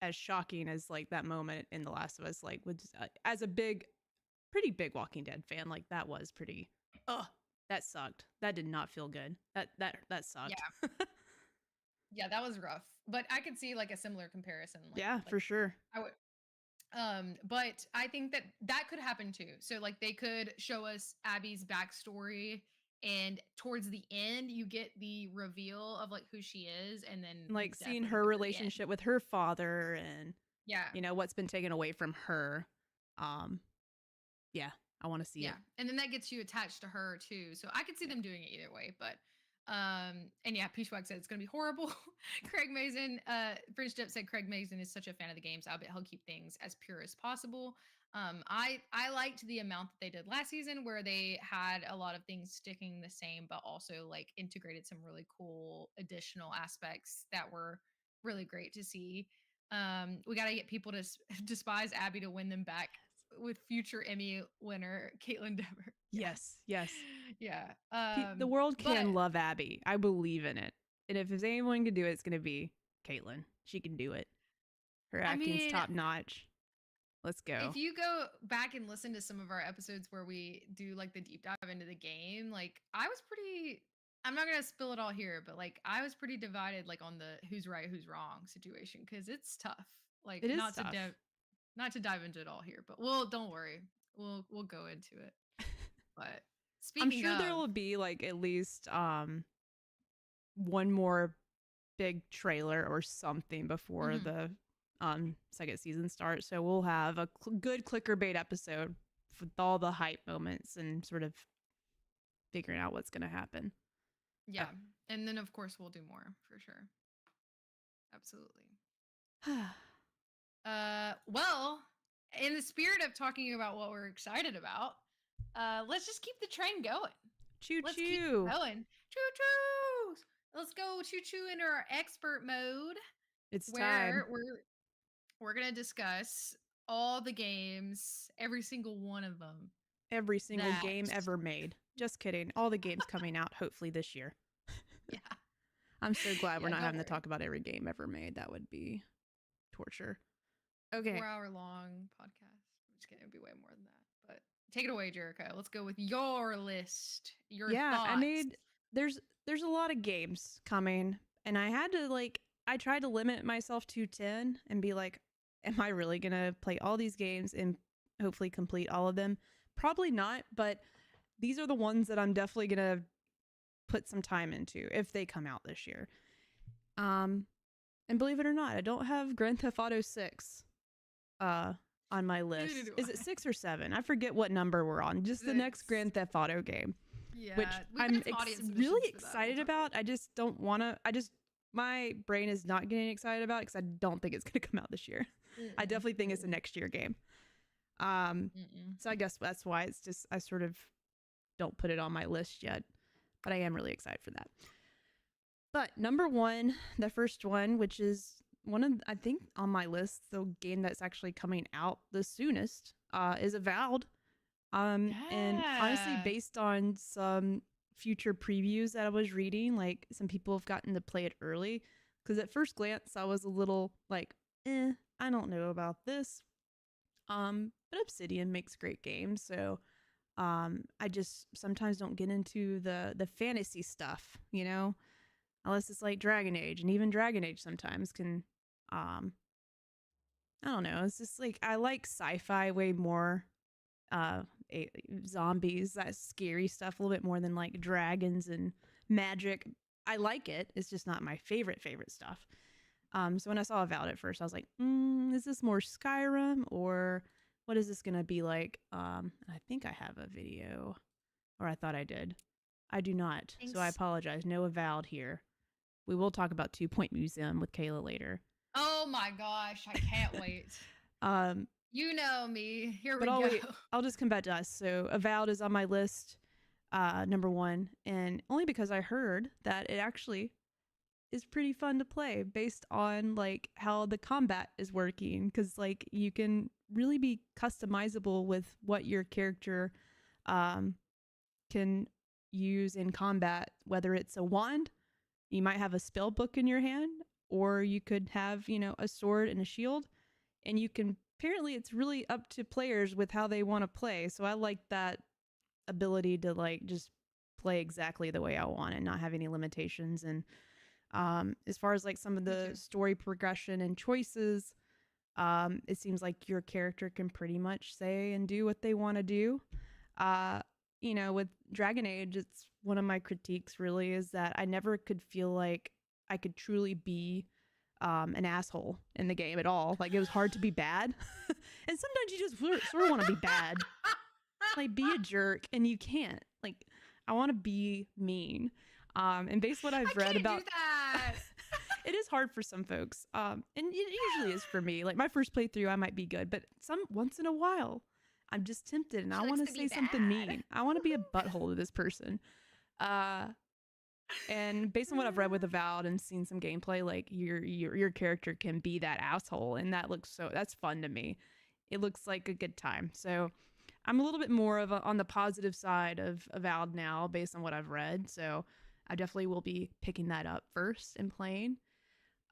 as shocking as like that moment in The Last of Us, like with as a pretty big Walking Dead fan, like that was pretty, that sucked. That did not feel good. That
Yeah.
sucked.
Yeah, that was rough. But I could see like a similar comparison.
Yeah,
Like
for sure.
I would but I think that that could happen too. So like they could show us Abby's backstory, and towards the end you get the reveal of like who she is, and then
Like
death
seeing
at the
her
very end.
relationship with her father and,
Yeah.
what's been taken away from her. Um, yeah, I want to see
Yeah.
it.
And then that gets you attached to her too. So I could see
Yeah.
them doing it either way. But and yeah, Peachwag said it's gonna be horrible. Craig Mason, French Dip said Craig Mason is such a fan of the games. I bet he'll keep things as pure as possible. I liked the amount that they did last season where they had a lot of things sticking the same, but also like integrated some really cool additional aspects that were really great to see. We got to get people to despise Abby to win them back with future Emmy winner Caitlin Dever. Yeah.
Yes, yes.
Yeah.
The world
But
can love Abby. I believe in it. And if there's anyone can do it, it's going to be Caitlin. She can do it. Her
I
acting's
mean,
top notch. Let's go.
if you go back and listen to some of our episodes where we do like the deep dive into the game, like I was pretty, I'm not gonna spill it all here, but like I was pretty divided like on the who's right, who's wrong situation, because it's tough. Like
It is tough.
not to dive into it all here, but we'll don't worry. We'll go into it. But
I'm
speaking
sure there
of,
will be like at least one more big trailer or something before
mhm,
the second season starts. So we'll have a good clicker bait episode with all the hype moments and sort of figuring out what's going to happen.
yeah, and then of course we'll do more for sure. Absolutely.
Oh.
Well, in the spirit of talking about what we're excited about, let's just keep the train going.
Choo
Let's keep
choo.
going. Choo choo. Let's go choo choo into our expert mode,
It's time.
where we're gonna discuss all the games, every single one of them.
Every single
That
game ever made. Just kidding. All the games coming out hopefully this year.
yeah
I'm so glad we're
yeah
not
don't
having to
worry.
talk about every game ever made. That would be torture. Okay.
4 hour long podcast. I'm just kidding. It'd be way more than that. But take it away, Jericho. Let's go with your list. Your
Yeah,
thoughts.
there's a lot of games coming and I had to I tried to limit myself to 10 and be like, am I really going to play all these games and hopefully complete all of them? Probably not, but these are the ones that I'm definitely going to put some time into if they come out this year. And believe it or not, I don't have Grand Theft Auto 6 on my list.
Neither do
Is it
I.
6 or 7? I forget what number we're on. Just the next
6.
Grand Theft Auto game,
Yeah,
which
we've
I'm
got some audience
really
submissions for that. We'll
excited
talk
about. I just don't want to. My brain is not getting excited about it because I don't think it's going to come out this year. I definitely think it's a next year game. So I guess that's why it's just I sort of don't put it on my list yet, but I am really excited for that. But number one, the first one, which is one of I think on my list, the game that's actually coming out the soonest, is Avowed. And honestly,
Yeah.
based on some future previews that I was reading, like some people have gotten to play it early. Because at first glance, I was a little like, I don't know about this. But Obsidian makes great games, so I just sometimes don't get into the fantasy stuff, unless it's like Dragon Age, and even Dragon Age sometimes can, I don't know. It's just like I like sci-fi way more, uh, zombies, that scary stuff, a little bit more than like dragons and magic. I like it. It's just not my favorite stuff. So when I saw Avowed at first, I was like, is this more Skyrim or what is this gonna be like? I think I have a video, or I thought I did. I do not, so I
Thanks.
apologize. No Avowed here we will talk about 2 Point Museum with Kayla later.
Oh my gosh, I can't wait.
Um,
You know me. Here we
but
go.
I'll just come back to us. So Avowed is on my list, number 1, and only because I heard that it actually is pretty fun to play based on like how the combat is working, because like you can really be customizable with what your character can use in combat, whether it's a wand, you might have a spell book in your hand, or you could have, a sword and a shield, and you can, apparently it's really up to players with how they want to play. So I like that ability to like just play exactly the way I want and not have any limitations. And as far as like some of the story progression and choices, it seems like your character can pretty much say and do what they want to do. With Dragon Age, it's one of my critiques really is that I never could feel like I could truly be an asshole in the game at all. Like, it was hard to be bad. And sometimes you just sort of want to be bad. Like, be a jerk, and you can't. Like, I want to be mean. And based on what I've read about...
do that.
It is hard for some folks. And it usually is for me. Like, my first playthrough, I might be good, but once in a while, I'm just tempted, and I want to say something mean. I want to be a butthole to this person. And based on what I've read with Avowed and seen some gameplay, like your character can be that asshole, and that's fun to me. It looks like a good time. So I'm a little bit more on the positive side of Avowed now, based on what I've read. So I definitely will be picking that up first and playing.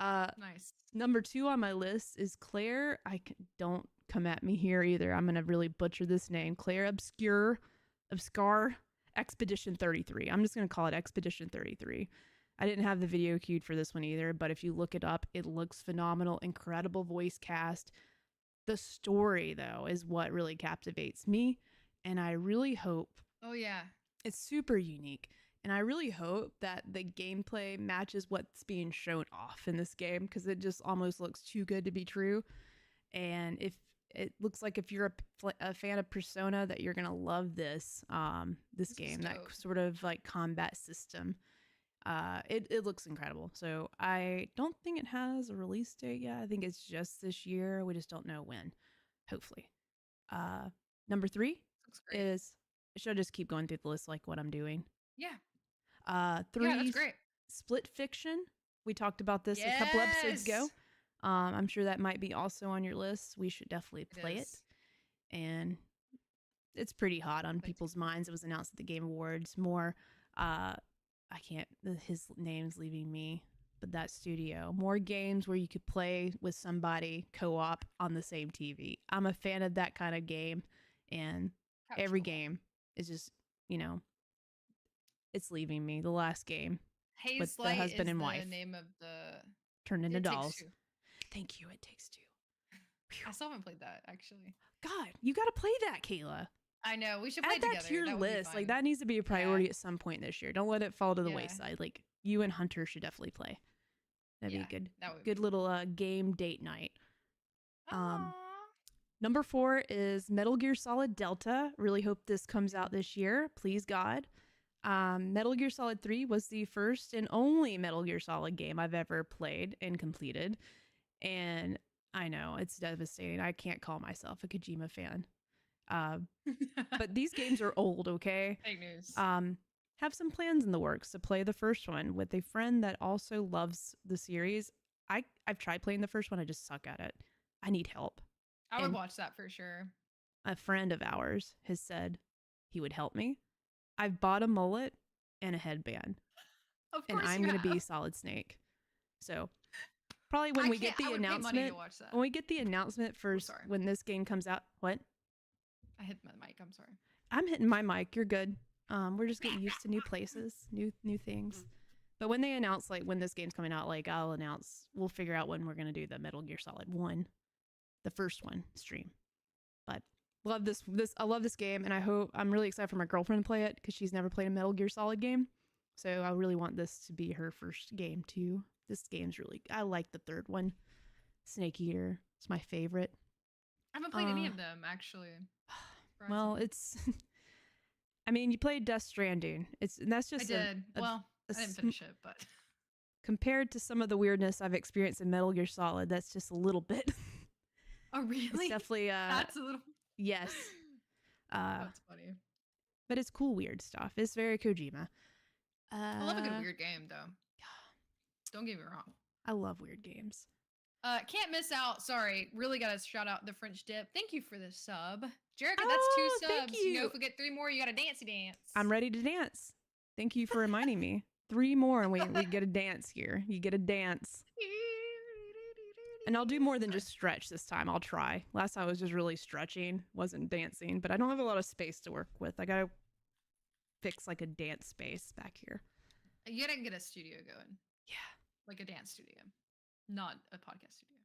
Nice.
Number 2 on my list is Claire. Don't come at me here either. I'm gonna really butcher this name. Claire Obscure Expedition 33. I'm just gonna call it Expedition 33. I didn't have the video queued for this one either, but if you look it up, it looks phenomenal. Incredible voice cast. The story, though, is what really captivates me, and I really hope...
Oh, yeah.
It's super unique, and I really hope that the gameplay matches what's being shown off in this game, because it just almost looks too good to be true. And if it looks like if you're a fan of Persona, that you're gonna love this game, that sort of like combat system. It looks incredible. So I don't think it has a release date yet. I think it's just this year. We just don't know when. Hopefully. Number 3 is... Should I just keep going through the list like what I'm doing?
Yeah.
3,
yeah, that's great.
Split Fiction. We talked about this a couple episodes ago. I'm sure that might be also on your list. We should definitely play it. And it's pretty hot on people's minds. It was announced at the Game Awards. His name's leaving me, but that studio. More games where you could play with somebody co-op on the same TV. I'm a fan of that kind of game, and every game is just, it's leaving me. The last game with the husband and wife.
The name of the...
Turned into dolls. Thank you. It Takes Two.
I still haven't played that, actually.
God, you got to play that, Kayla.
I know. We should play
Add that to your list. Like, that needs to be a priority at some point this year. Don't let it fall to the wayside. Like, you and Hunter should definitely play. That'd be a good little game date night. Number 4 is Metal Gear Solid Delta. Really hope this comes out this year. Please, God. Metal Gear Solid 3 was the first and only Metal Gear Solid game I've ever played and completed. And I know, it's devastating. I can't call myself a Kojima fan. But these games are old, okay?
Fake news.
Have some plans in the works to play the first one with a friend that also loves the series. I've tried playing the first one. I just suck at it. I need help.
I would watch that for sure.
A friend of ours has said he would help me. I've bought a mullet and a headband.
Of course,
and I'm going to be Solid Snake. So probably when we get the announcement, when we get the announcement first, when this game comes out. What?
I hit my mic. I'm sorry.
I'm hitting my mic. You're good. We're just getting used to new places, new things. But when they announce, like, when this game's coming out, like, we'll figure out when we're going to do the Metal Gear Solid 1, the first one stream. But love this. I love this game, and I'm really excited for my girlfriend to play it, because she's never played a Metal Gear Solid game. So I really want this to be her first game too. This game's I like the third one. Snake Eater. It's my favorite.
I haven't played any of them, actually.
Well, I mean, you played Death Stranding. That's just...
I did. I didn't finish it, but...
compared to some of the weirdness I've experienced in Metal Gear Solid, that's just a little bit.
Oh, really?
It's definitely
That's a little.
yes.
That's funny.
But it's cool weird stuff. It's very Kojima.
I love a good weird game, though. Don't get me wrong.
I love weird games.
Can't miss out. Sorry, really gotta shout out the French Dip. Thank you for the sub, Jerica. That's 2 subs.
Thank you.
If we get 3 more, you got a dancey dance.
I'm ready to dance. Thank you for reminding me. 3 more and we get a dance here. You get a dance. And I'll do more than just stretch this time. I'll try. Last time I was just really stretching, wasn't dancing, but I don't have a lot of space to work with. I gotta fix like a dance space back here.
You gotta get a studio going.
Yeah.
Like a dance studio, not a podcast studio.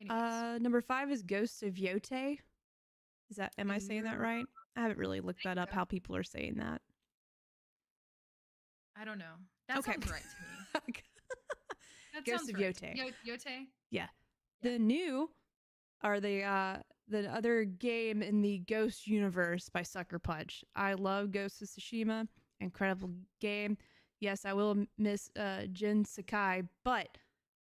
Anyways.
Number 5 is Ghost of Yote. Am I saying that right? I haven't really looked that up, how people are saying that.
I don't know. That sounds right to me.
Ghost of Yote.
Yote?
Yeah. The new are the other game in the Ghost universe by Sucker Punch. I love Ghost of Tsushima. Incredible game. Yes, I will miss Jin Sakai, but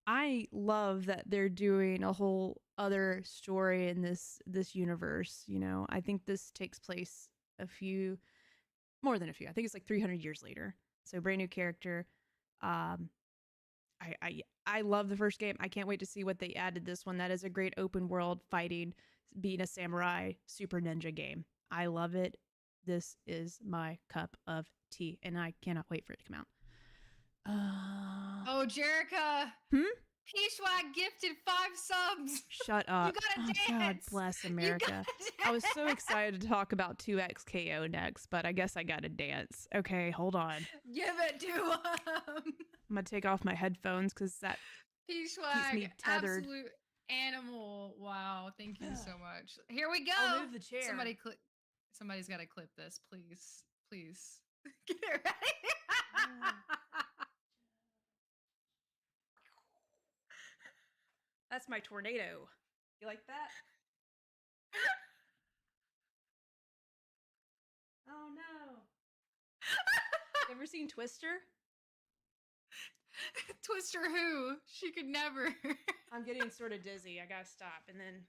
I love that they're doing a whole other story in this universe. You know, I think this takes place more than a few. I think it's like 300 years later. So brand new character. I love the first game. I can't wait to see what they added this one. That is a great open world fighting, being a samurai, super ninja game. I love it. This is my cup of tea, and I cannot wait for it to come out.
Oh, Jerica. P-Swag gifted 5 subs.
Shut up.
You gotta dance.
God bless America. I was so excited to talk about 2XKO next, but I guess I gotta dance. Okay, hold on.
Give it to him.
I'm gonna take off my headphones because that
P-Swag,
keeps me tethered.
Absolute animal. Wow, thank you so much. Here we go.
I'll move the chair.
Somebody's got to clip this, please. Please. Get it ready.
That's my tornado. You like that? Oh no. You ever seen Twister?
Twister who? She could never.
I'm getting sort of dizzy. I gotta stop. And then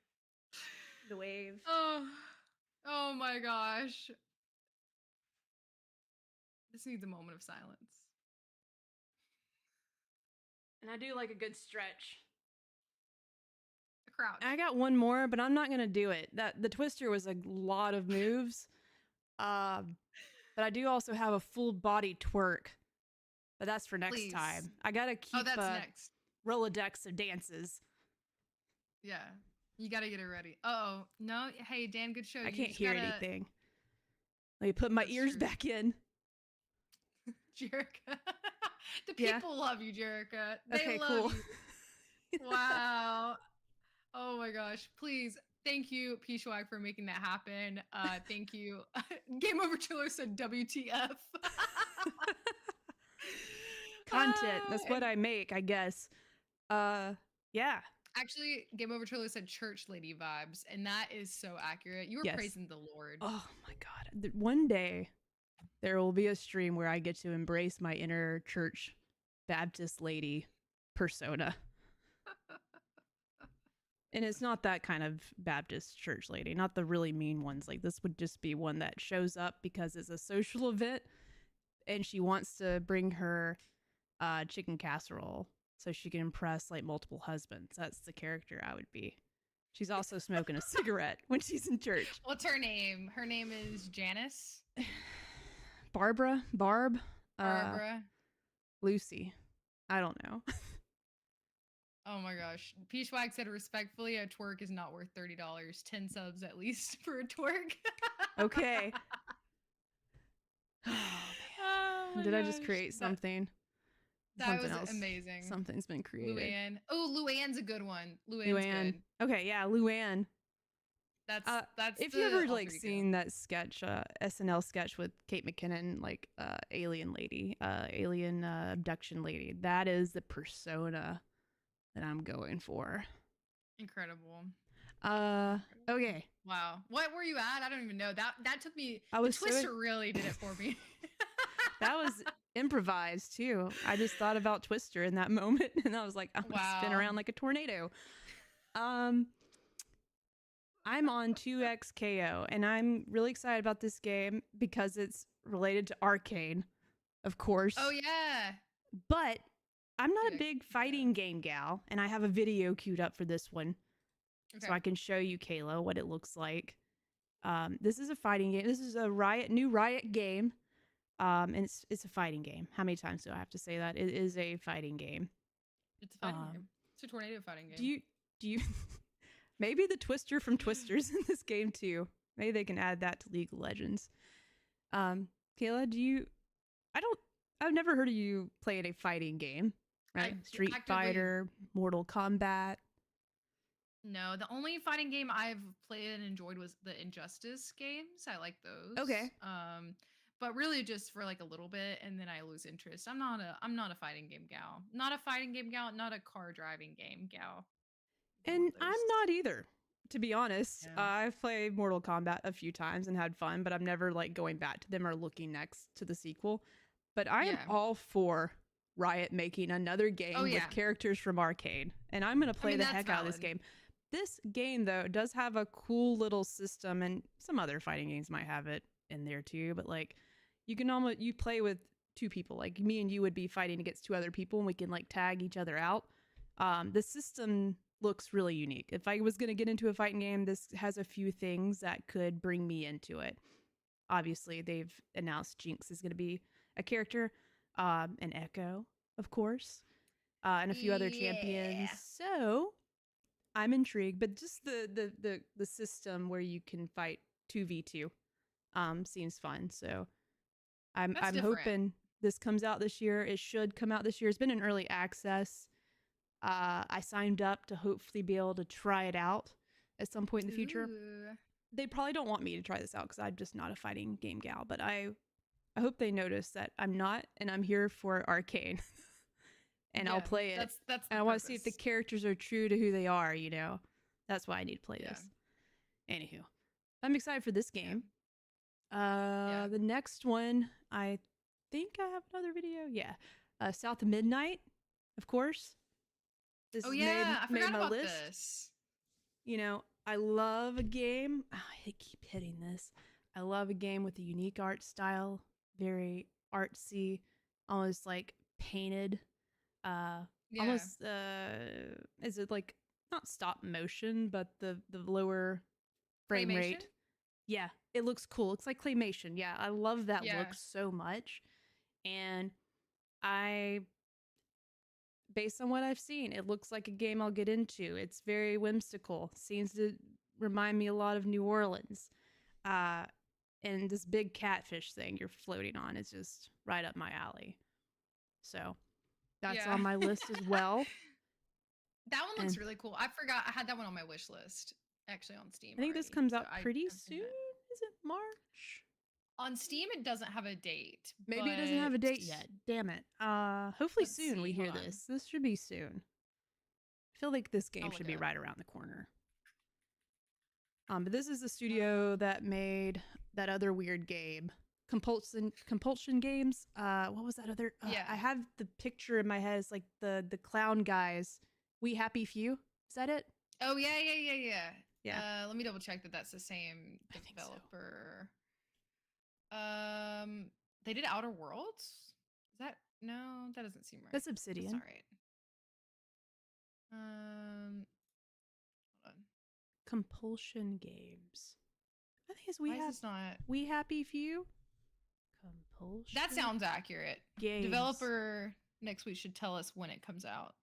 the wave.
Oh my gosh. This needs a moment of silence.
And I do like a good stretch.
A crouch.
I got one more, but I'm not gonna do it. The Twister was a lot of moves. But I do also have a full body twerk. But that's for next time. I gotta keep
that's next.
Rolodex of dances.
Yeah. You gotta get it ready. Uh-oh. No, hey Dan, good show.
I can't hear anything. Let me put my ears back in.
Jerica. The people love you, Jerica. They love
cool.
you. Wow. Oh my gosh. Please. Thank you, P-Swag, for making that happen. Thank you. Game Over Chiller said WTF.
Content. That's what I make, I guess. Yeah.
Actually, Game Over Chiller said church lady vibes, and that is so accurate. You were praising the Lord.
Oh my God. One day there will be a stream where I get to embrace my inner church Baptist lady persona. And it's not that kind of Baptist church lady, not the really mean ones. Like this would just be one that shows up because it's a social event and she wants to bring her chicken casserole so she can impress like multiple husbands. That's the character I would be. She's also smoking a cigarette when she's in church.
What's her name? Her name is Janice?
Barbara?
Barbara?
Lucy. I don't know.
Oh my gosh. P-Swag said respectfully, a twerk is not worth $30. 10 subs at least for a twerk.
Okay. Oh, did I just create something?
That was
else.
Amazing.
Something's been created.
Luann. Oh, Luann's a good one. Luann's good.
Okay, yeah, Luann.
That's
if you ever like seen that sketch, SNL sketch with Kate McKinnon, like alien lady, alien abduction lady. That is the persona that I'm going for.
Incredible.
Okay.
Wow. What were you at? I don't even know. That took me.
I was
Twister really did it for me.
That was improvised too. I just thought about Twister in that moment, and I was like, I'm gonna spin
Wow.
around like a tornado. Um, I'm on 2XKO, and I'm really excited about this game because it's related to Arcane, of
Oh
course.
yeah.
But I'm not a
2X.
big
Yeah.
fighting game gal, and I have a video queued up for this one,
Okay.
so I can show you, Kayla, what it looks like. This is a fighting game. This is a new Riot game. And it's a fighting game. How many times do I have to say that? It is a fighting game.
It's a fighting game. It's a tornado fighting game.
Do you maybe the Twister from Twisters in this game too? Maybe they can add that to League of Legends. Kayla, I've never heard of you playing a fighting game, right? Street Fighter, Mortal Kombat.
No, the only fighting game I've played and enjoyed was the Injustice games. I like those.
Okay.
But really just for like a little bit, and then I lose interest. I'm not a fighting game gal. Not a fighting game gal. Not a car driving game gal.
And I'm not either, to be honest.
Yeah.
I've played Mortal Kombat a few times and had fun, but I'm never like going back to them or looking next to the sequel. But I am all for Riot making another game with characters from Arcane, and I'm going to play the heck out of this game. This game, though, does have a cool little system, and some other fighting games might have it in there too, but like you play with two people. Like me and you would be fighting against two other people, and we can like tag each other out. The system looks really unique. If I was going to get into a fighting game, this has a few things that could bring me into it. Obviously, they've announced Jinx is going to be a character, and Echo, of course, and a few other champions. So I'm intrigued, but just the system where you can fight 2v2 seems fun. So I'm hoping this comes out this year. It should come out this year. It's been in early access. I signed up to hopefully be able to try it out at some point in the future. They probably don't want me to try this out because I'm just not a fighting game gal, but I hope they notice that I'm not, and I'm here for Arcane. And I'll play it. And I want to see if the characters are true to who they are, you know. That's why I need to play this. Anywho, I'm excited for this game. The next one, I think I have another video. Yeah. South of Midnight, of course. This
I forgot about this.
You know, I love a game. Oh, I keep hitting this. I love a game with a unique art style, very artsy, almost like painted. Almost is it like not stop motion, but the lower frame rate? Yeah, it looks cool. It's like claymation. Yeah, I love that look so much. And based on what I've seen, it looks like a game I'll get into. It's very whimsical. Seems to remind me a lot of New Orleans. And this big catfish thing you're floating on is just right up my alley. So that's on my list as well.
That one looks really cool. I forgot I had that one on my wish list, actually, on Steam.
I think this comes out pretty soon. Is it March?
On Steam, it doesn't have a date.
Maybe it doesn't have a date yet. Damn it. Hopefully soon we hear this. This should be soon. I feel like this game should be right around the corner. But this is the studio that made that other weird game. Compulsion Games. What was that other? I have the picture in my head. It's like the clown guys. We Happy Few. Is that it?
Oh yeah. Let me double check that that's the same developer. They did Outer Worlds. Is that no? That doesn't seem right.
That's Obsidian.
That's all right. Hold on.
Compulsion Games. I think it's We Happy Few. Compulsion.
That sounds accurate.
Games.
Developer next week should tell us when it comes out.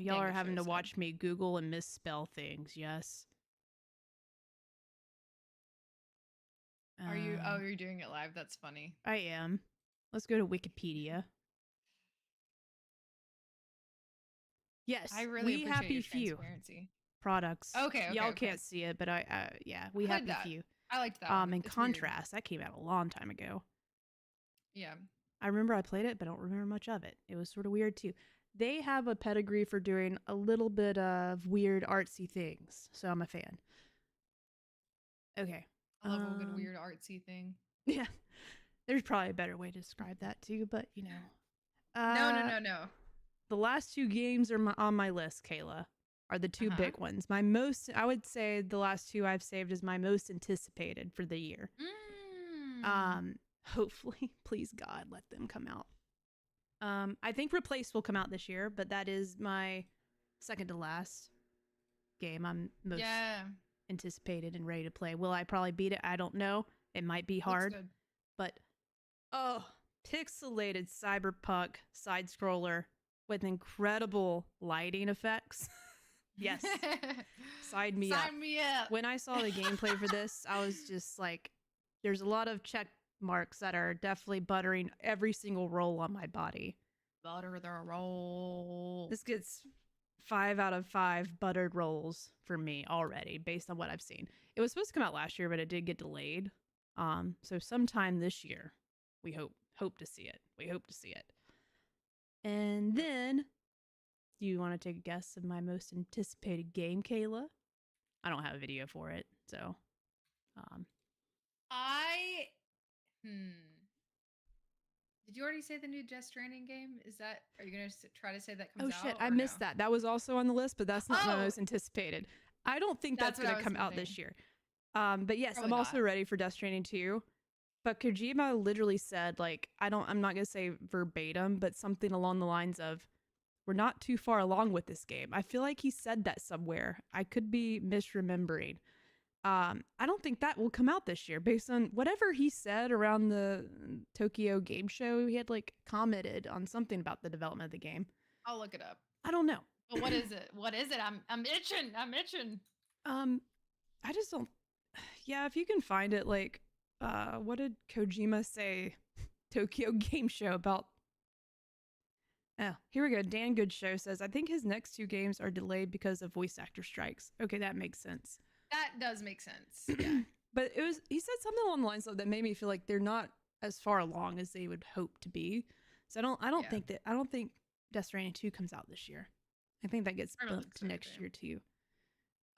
Y'all are having to watch me Google and misspell things. Yes.
Are you? Oh, you're doing it live. That's funny.
I am. Let's go to Wikipedia. Yes,
I really
We
appreciate
Happy
your
Few
transparency.
Products.
Okay.
Y'all can't see it, but We Happy Few.
I liked that.
In contrast, that came out a long time ago.
Yeah.
I remember I played it, but I don't remember much of it. It was sort of weird too. They have a pedigree for doing a little bit of weird artsy things, so I'm a fan. Okay.
I love a good weird artsy thing.
Yeah. There's probably a better way to describe that too, but you know,
No, no,
Uh,
no, no.
the last two games are on my list, Kayla, are the two
Uh-huh.
big ones. My most, I would say the last two I've saved is my most anticipated for the year.
Mm.
Hopefully, please God, let them come out. I think Replace will come out this year, but that is my second to last game I'm most
Yeah.
anticipated and ready to play. Will I probably beat it? I don't know. It might be
Looks
hard,
good.
but oh, pixelated cyberpunk side scroller with incredible lighting effects. Yes, sign me up.
Sign me up.
When I saw the gameplay for this, I was just like, there's a lot of check marks that are definitely buttering every single roll on my body.
Butter the roll.
This gets 5 out of 5 buttered rolls for me already, based on what I've seen. It was supposed to come out last year, but it did get delayed. So sometime this year, we hope to see it. We hope to see it. And then, do you want to take a guess of my most anticipated game, Kayla? I don't have a video for it, so.
I Did you already say the new Death Stranding game? Are you gonna try to say that comes
Oh
out?
shit, I
Or no?
missed that. That was also on the list, but that's not my
Oh,
most anticipated. I don't think
that's
that's
what I
going to
was
come out
thinking.
this year. But yes,
Probably
I'm also
not.
ready for Death Stranding 2. But Kojima literally said, like, I'm not going to say verbatim, but something along the lines of, we're not too far along with this game. I feel like he said that somewhere. I could be misremembering. I don't think that will come out this year based on whatever he said around the Tokyo Game Show. He had like commented on something about the development of the game.
I'll look it up.
I don't know.
But what is it? What is it? I'm itching. I'm itching.
I just don't. Yeah, if you can find it, like, what did Kojima say? Tokyo Game Show about. Oh, here we go. Dan Goodshow says, I think his next two games are delayed because of voice actor strikes. Okay, that makes sense.
That does make sense. Yeah.
But he said something along the lines of that made me feel like they're not as far along as they would hope to be. So I don't think Death Stranding 2 comes out this year. I think that gets bumped to next year too.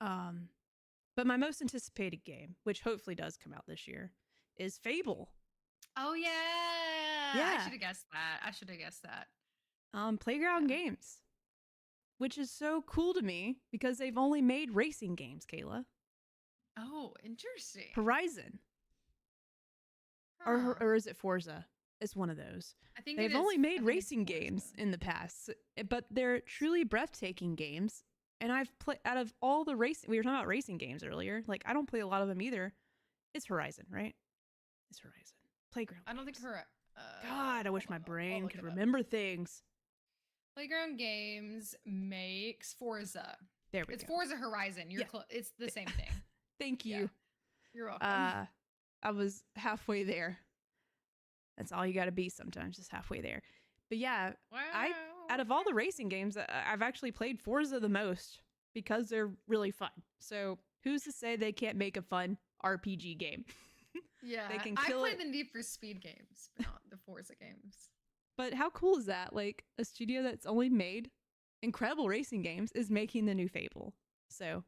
But my most anticipated game, which hopefully does come out this year, is Fable.
Oh yeah.
Yeah.
I should have guessed that.
Playground Games, which is so cool to me because they've only made racing games, Kayla.
Oh, interesting.
Horizon. Or is it Forza? It's one of those.
I think
they've only made racing games in the past, but they're truly breathtaking games. And I've played out of all the racing. We were talking about racing games earlier. Like, I don't play a lot of them either. It's Horizon, right? It's Horizon. Playground.
I don't think
God, I wish my brain could remember things.
Playground Games makes Forza.
There we go.
It's Forza Horizon. It's the same thing.
Thank you.
Yeah. You're welcome.
I was halfway there. That's all you got to be sometimes, just halfway there. But yeah,
wow.
Out of all the racing games, I've actually played Forza the most because they're really fun. So who's to say they can't make a fun RPG game?
Yeah,
they can kill
I play the Need for Speed games, but not the Forza games.
But how cool is that? Like, a studio that's only made incredible racing games is making the new Fable. So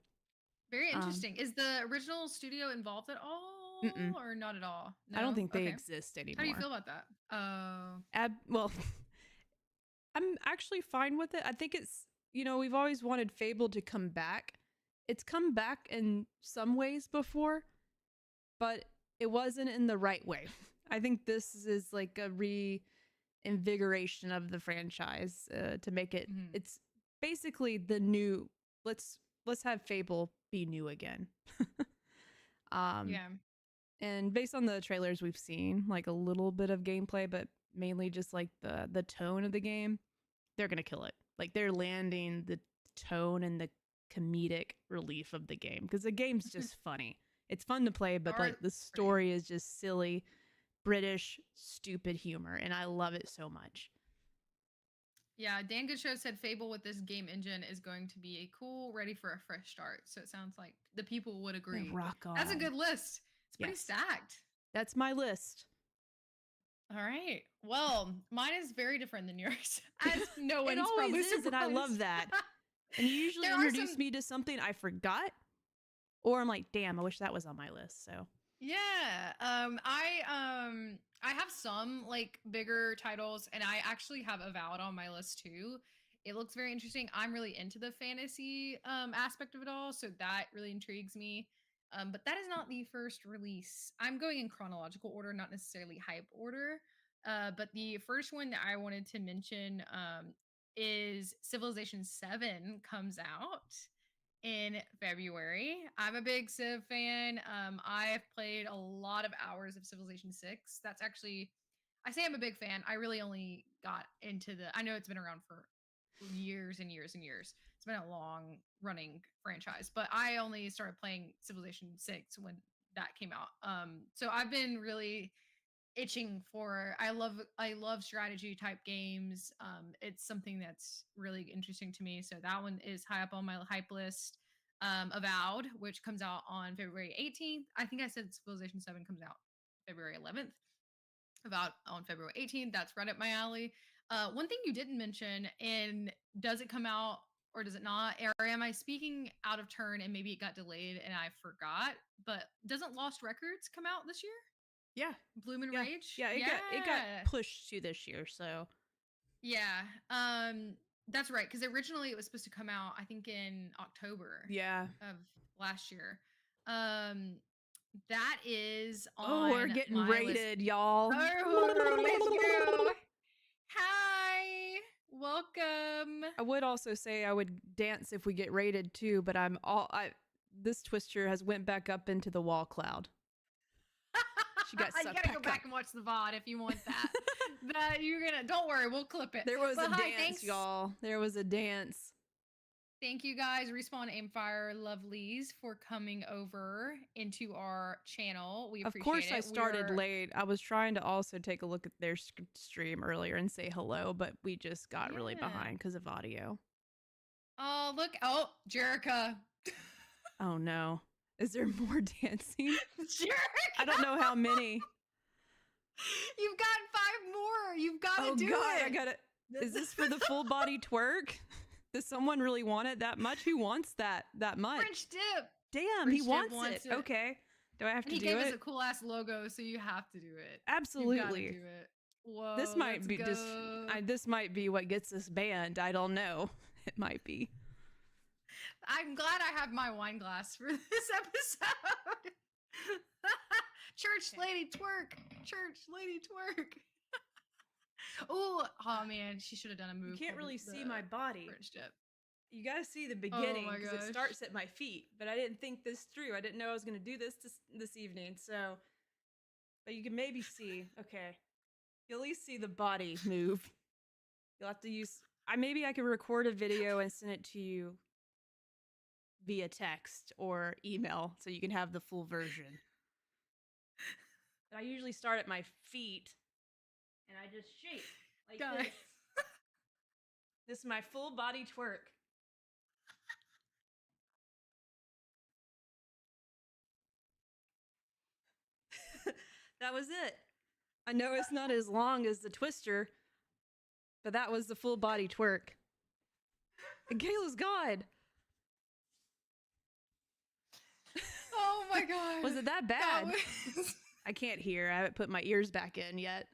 very interesting. Is the original studio involved at all, or not at all? No?
I don't think they exist anymore.
How do you feel about that?
Well, I'm actually fine with it. I think it's, we've always wanted Fable to come back. It's come back in some ways before, but it wasn't in the right way. I think this is like a reinvigoration of the franchise to make it. It's basically the new. Let's have Fable be new again.
Yeah.
And based on the trailers we've seen, like a little bit of gameplay, but mainly just like the tone of the game, they're gonna kill it. Like, they're landing the tone and the comedic relief of the game because the game's just funny. It's fun to play, but like the story is just silly, British, stupid humor, and I love it so much.
Yeah, Dan Goodshow said Fable with this game engine is going to be a cool, ready for a fresh start. So it sounds like the people would agree.
Rock on.
That's a good list. It's pretty stacked.
That's my list.
All right. Well, mine is very different than yours. As no one's
it always
probably
is,
surprised.
and I love that. And you usually introduce me to something I forgot, or I'm like, damn, I wish that was on my list. So
Yeah. I have some like bigger titles, and I actually have Avowed on my list too. It looks very interesting. I'm really into the fantasy aspect of it all, so that really intrigues me. But that is not the first release. I'm going in chronological order, not necessarily hype order. But the first one that I wanted to mention is Civilization 7 comes out in February. I'm a big Civ fan. I've played a lot of hours of Civilization 6. That's actually, I say I'm a big fan. I really only got into I know it's been around for years and years and years. It's been a long running franchise, but I only started playing Civilization 6 when that came out. So I've been really itching for, I love strategy type games. It's something that's really interesting to me, so that one is high up on my hype list. Avowed, which comes out on February 18th. I think I said Civilization 7 comes out February 11th. Avowed on February 18th. That's right up my alley. One thing you didn't mention, and does it come out or does it not, or am I speaking out of turn and maybe it got delayed and I forgot, but doesn't Lost Records come out this year?
Yeah.
Bloom and
Yeah.
Rage?
Yeah, it got pushed to this year, so
Yeah. That's right, because originally it was supposed to come out, I think, in October
yeah.
of last year. Um, that is
Oh, we're
on
getting
my list.
rated, y'all.
Oh, let's go. Hi. Welcome.
I would also say I would dance if we get rated too, but this twister has went back up into the wall cloud. She got
You
sucked
gotta go
back up.
back and watch the VOD if you want that. That you're gonna, don't worry, we'll clip it.
There was
But
a
hi,
dance,
thanks.
y'all. There was a dance.
Thank you guys, Respawn Aimfire lovelies, for coming over into our channel. We appreciate it.
Of course, I started late. I was trying to also take a look at their stream earlier and say hello, but we just got really behind because of audio.
Oh, look. Oh, Jerica.
Oh, no. Is there more dancing?
Jerica.
I don't know how many.
You've got 5 more. You've got to do
God,
it.
I got it. Is this for the full body twerk? Does someone really want it that much? Who wants that much?
French dip.
Damn,
French
he wants it. Okay. Do I have to do it?
He gave us a cool ass logo, so you have to do it.
Absolutely.
You gotta do it. Whoa.
This might be this might be what gets us banned. I don't know. It might be.
I'm glad I have my wine glass for this episode. Church lady twerk. Church lady twerk. Oh man, she should have done a move.
You can't really see my body.
French dip.
You gotta see the beginning because
gosh.
it starts at my feet. But I didn't think this through. I didn't know I was gonna do this evening. So, but you can maybe see. Okay, you'll at least see the body move. You'll have to use. Maybe I could record a video and send it to you via text or email so you can have the full version. But I usually start at my feet and I just shake like this. This is my full body twerk. That was it. I know it's not as long as the twister, but that was the full body twerk. And Kayla's God.
Oh my god.
Was it that bad? I can't hear. I haven't put my ears back in yet.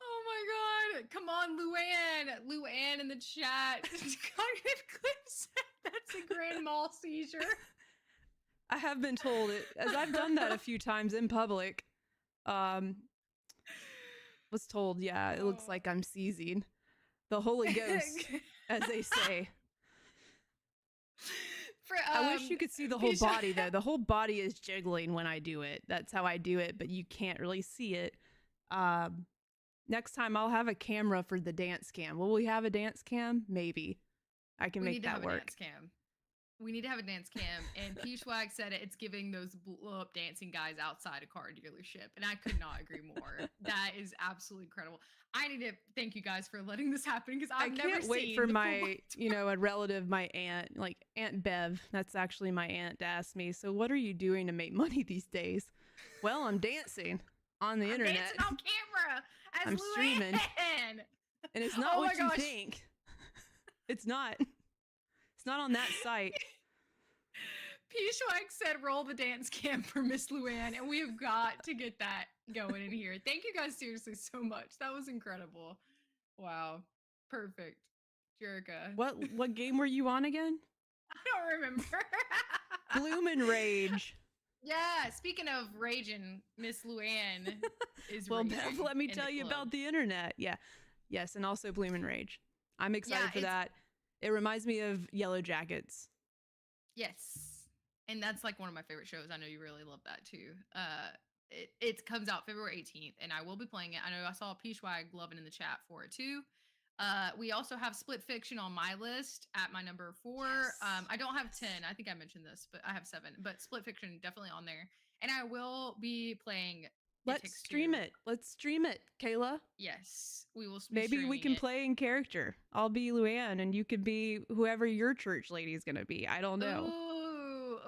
Oh my god. Come on, Luann. Luann in the chat. Clips. That's a grand mal seizure.
I have been told it, as I've done that a few times in public. Was told, yeah, it looks like I'm seizing. The Holy Ghost, as they say. I wish you could see the whole body, though. The whole body is jiggling when I do it. That's how I do it, but you can't really see it. Next time, I'll have a camera for the dance cam. Will we have a dance cam? Maybe. I can make that work.
We need to have a dance cam. And P-Swag said it's giving those blow-up dancing guys outside a car dealership. And I could not agree more. That is absolutely incredible. I need to thank you guys for letting this happen because I
can't wait for my, a relative, my aunt, like Aunt Bev. That's actually my aunt, to ask me, so what are you doing to make money these days? Well, I'm dancing on the internet.
Dancing on camera.
I'm streaming. And it's not what you think. It's not. It's not on that site.
Pishwag said roll the dance cam for Miss Luann, and we've got to get that going in here. Thank you guys seriously so much. That was incredible. Wow. Perfect. Jerica.
What game were you on again?
I don't remember.
Bloom and Rage.
Yeah, speaking of raging, Miss Luann is
Well,
raging
Bev, let me
in
tell
the
you
club.
about the internet. Yeah. Yes, and also Bloom and Rage. I'm excited
Yeah,
for that. It reminds me of Yellow Jackets.
Yes. And that's like one of my favorite shows. I know you really love that too. It comes out February 18th, and I will be playing it. I know I saw Peachwag loving in the chat for it too. We also have Split Fiction on my list at my number 4.
Yes.
I don't have 10. I think I mentioned this, but I have 7. But Split Fiction definitely on there. And I will be playing
Let's stream it. Let's stream it, Kayla.
Yes, we will.
Maybe we can play in character. I'll be Luann, and you could be whoever your church lady is going to be. I don't know.
Ooh.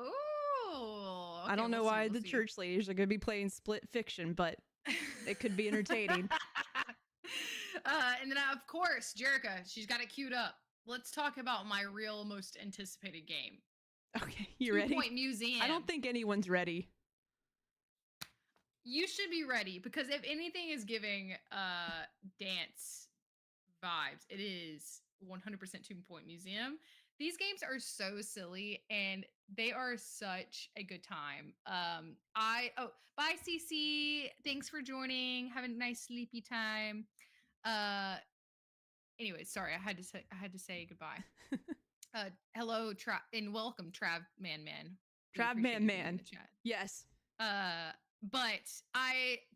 Okay,
I don't know why the
see.
church ladies are going to be playing Split Fiction, but it could be entertaining.
And then, of course, Jerica, she's got it queued up. Let's talk about my real most anticipated game.
Okay, you ready?
2 Point Museum.
I don't think anyone's ready.
You should be ready, because if anything is giving dance vibes, it is 100% 2 Point Museum. These games are so silly, and they are such a good time. Bye CC. Thanks for joining. Have a nice sleepy time. Anyway, sorry, I had to say goodbye. Hello, and welcome, Trav Man.
Trav Man. Yes.
But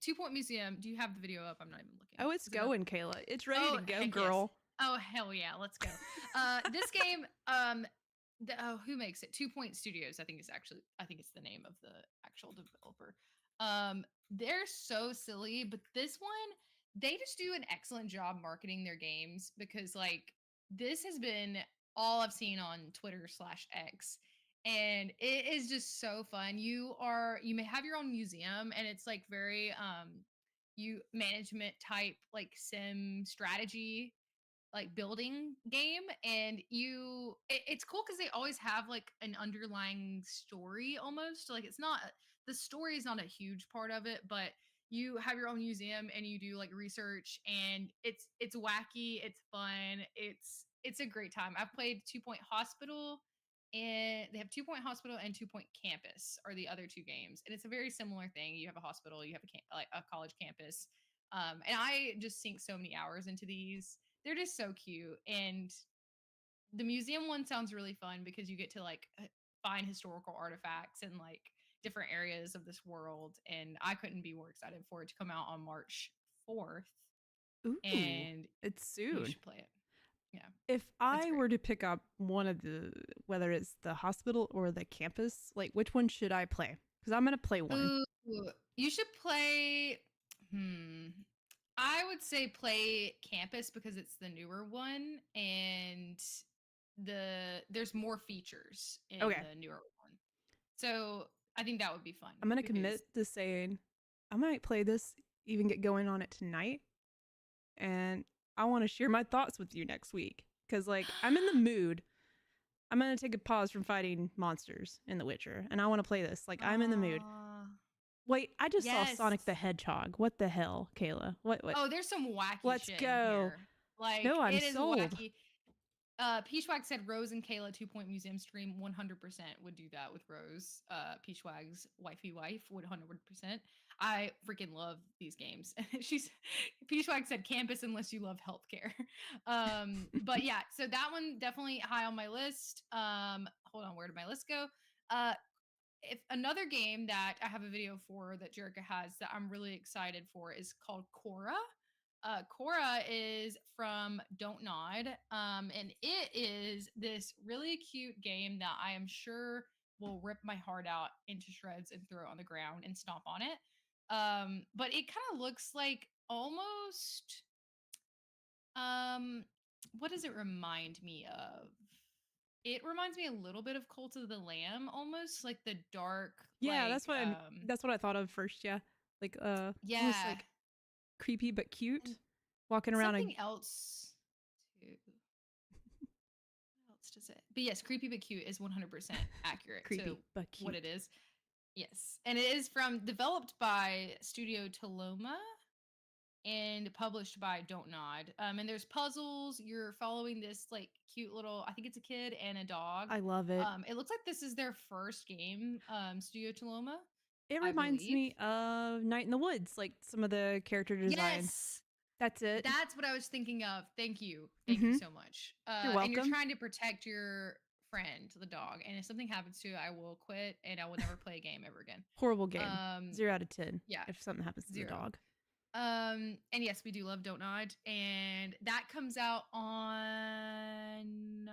2 Point Museum. Do you have the video up? I'm not even looking.
Oh, it's going, Kayla. It's ready to go, girl.
Yes. Oh, hell yeah, let's go. This game, who makes it? 2 Point Studios, I think it's the name of the actual developer. They're so silly, but this one, they just do an excellent job marketing their games, because like this has been all I've seen on Twitter/X. And it is just so fun. You may have your own museum, and it's like very management type, like sim strategy, like building game. And it's cool because they always have like an underlying story almost. Like the story is not a huge part of it, but you have your own museum and you do like research, and it's wacky, it's fun, it's a great time. I've played 2 Point Hospital, and they have 2 Point Hospital and 2 Point Campus are the other 2 games, and it's a very similar thing. You have a hospital, you have a college campus, and I just sink so many hours into these. They're just so cute, and the museum one sounds really fun because you get to like find historical artifacts and like different areas of this world, and I couldn't be more excited for it to come out on March 4th.
Ooh,
and
it's soon.
You should play it. Yeah.
If I were to pick up one of whether it's the hospital or the campus, like which one should I play? Because I'm gonna play one.
Ooh, you should play. I would say play campus because it's the newer one, and there's more features in the newer one. So I think that would be fun.
I'm gonna commit to saying I might play this, even get going on it tonight, and I want to share my thoughts with you next week, because like I'm in the mood. I'm gonna take a pause from fighting monsters in The Witcher, and I want to play this. Like I'm in the mood. Wait, I just saw Sonic the Hedgehog. What the hell, Kayla? What?
Oh, there's some wacky
Let's
shit
go.
In here. Like,
no, I'm
it is
sold.
Wacky. Peachwag said Rose and Kayla 2 Point Museum stream 100% would do that with Rose. Peachwag's wifey wife would 100%. I freaking love these games. Peachwag said campus unless you love healthcare. But yeah, so that one definitely high on my list. Hold on, where did my list go? If another game that I have a video for that Jerica has that I'm really excited for is called Cora. Cora is from Don't Nod, and it is this really cute game that I am sure will rip my heart out into shreds and throw it on the ground and stomp on it. But it kind of looks like almost, what does it remind me of? It reminds me a little bit of Cult of the Lamb, almost like the dark.
Yeah,
like,
that's what I thought of first. Yeah, like
yeah,
almost like creepy but cute, walking around.
Something else too. What else does it? But yes, creepy but cute is 100% accurate to
Creepy but
what
cute.
it is. Yes, and it is developed by Studio Toloma and published by Don't Nod. And there's puzzles. You're following this like cute little, I think it's a kid and a dog.
I love it.
It looks like this is their first game, Studio Toloma,
It
I
reminds
believe.
me of Night in the Woods, like some of the character designs.
Yes,
That's it.
that's what I was thinking of. Thank you. Thank you
Mm-hmm.
so much.
You're
And you're
welcome.
trying to protect your friend, the dog. And if something happens to it, I will quit and I will never play a game ever again.
Horrible game.
Um,
0 out of 10.
yeah,
If something happens to the
0.
dog.
And yes, we do love Don't Nod, and that comes out on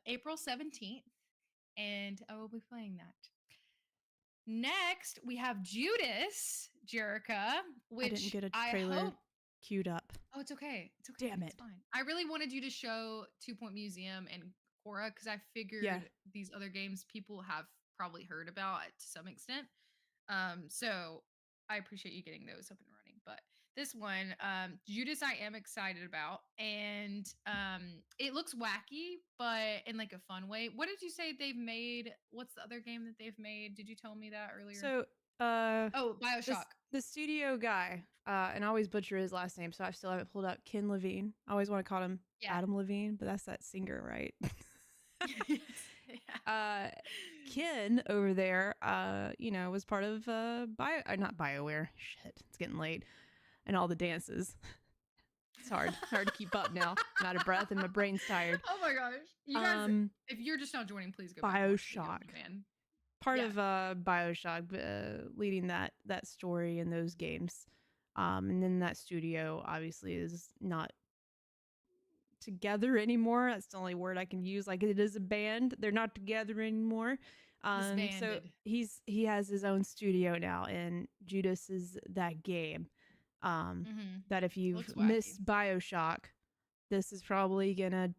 April 17th, and I will be playing that. Next, we have Judas Jerica,
I didn't
which
get a
I
trailer
hope.
queued up.
Oh, it's okay. It's okay.
Damn
It's
it.
fine. I really wanted you to show 2 Point Museum and Cora because I figured these other games people have probably heard about to some extent. So I appreciate you getting those up and running. But this one, Judas, I am excited about, and it looks wacky, but in like a fun way. What did you say they've made? What's the other game that they've made? Did you tell me that earlier?
So,
Oh, BioShock.
the studio guy, and I always butcher his last name, so I still haven't pulled up Ken Levine. I always want to call him Adam Levine, but that's that singer, right?
Yes.
Ken over there, was part of not BioWare. Shit, it's getting late, and all the dances. It's hard to keep up now. I'm out of breath and my brain's tired.
Oh my gosh, you guys! If you're just not joining, please go back and watch
BioShock.
Man.
Part of BioShock, leading that story in those games, and then that studio obviously is not together anymore. That's the only word I can use. Like, it is a band. They're not together anymore. So he has his own studio now, and Judas is that game. That if you've missed BioShock, this is probably gonna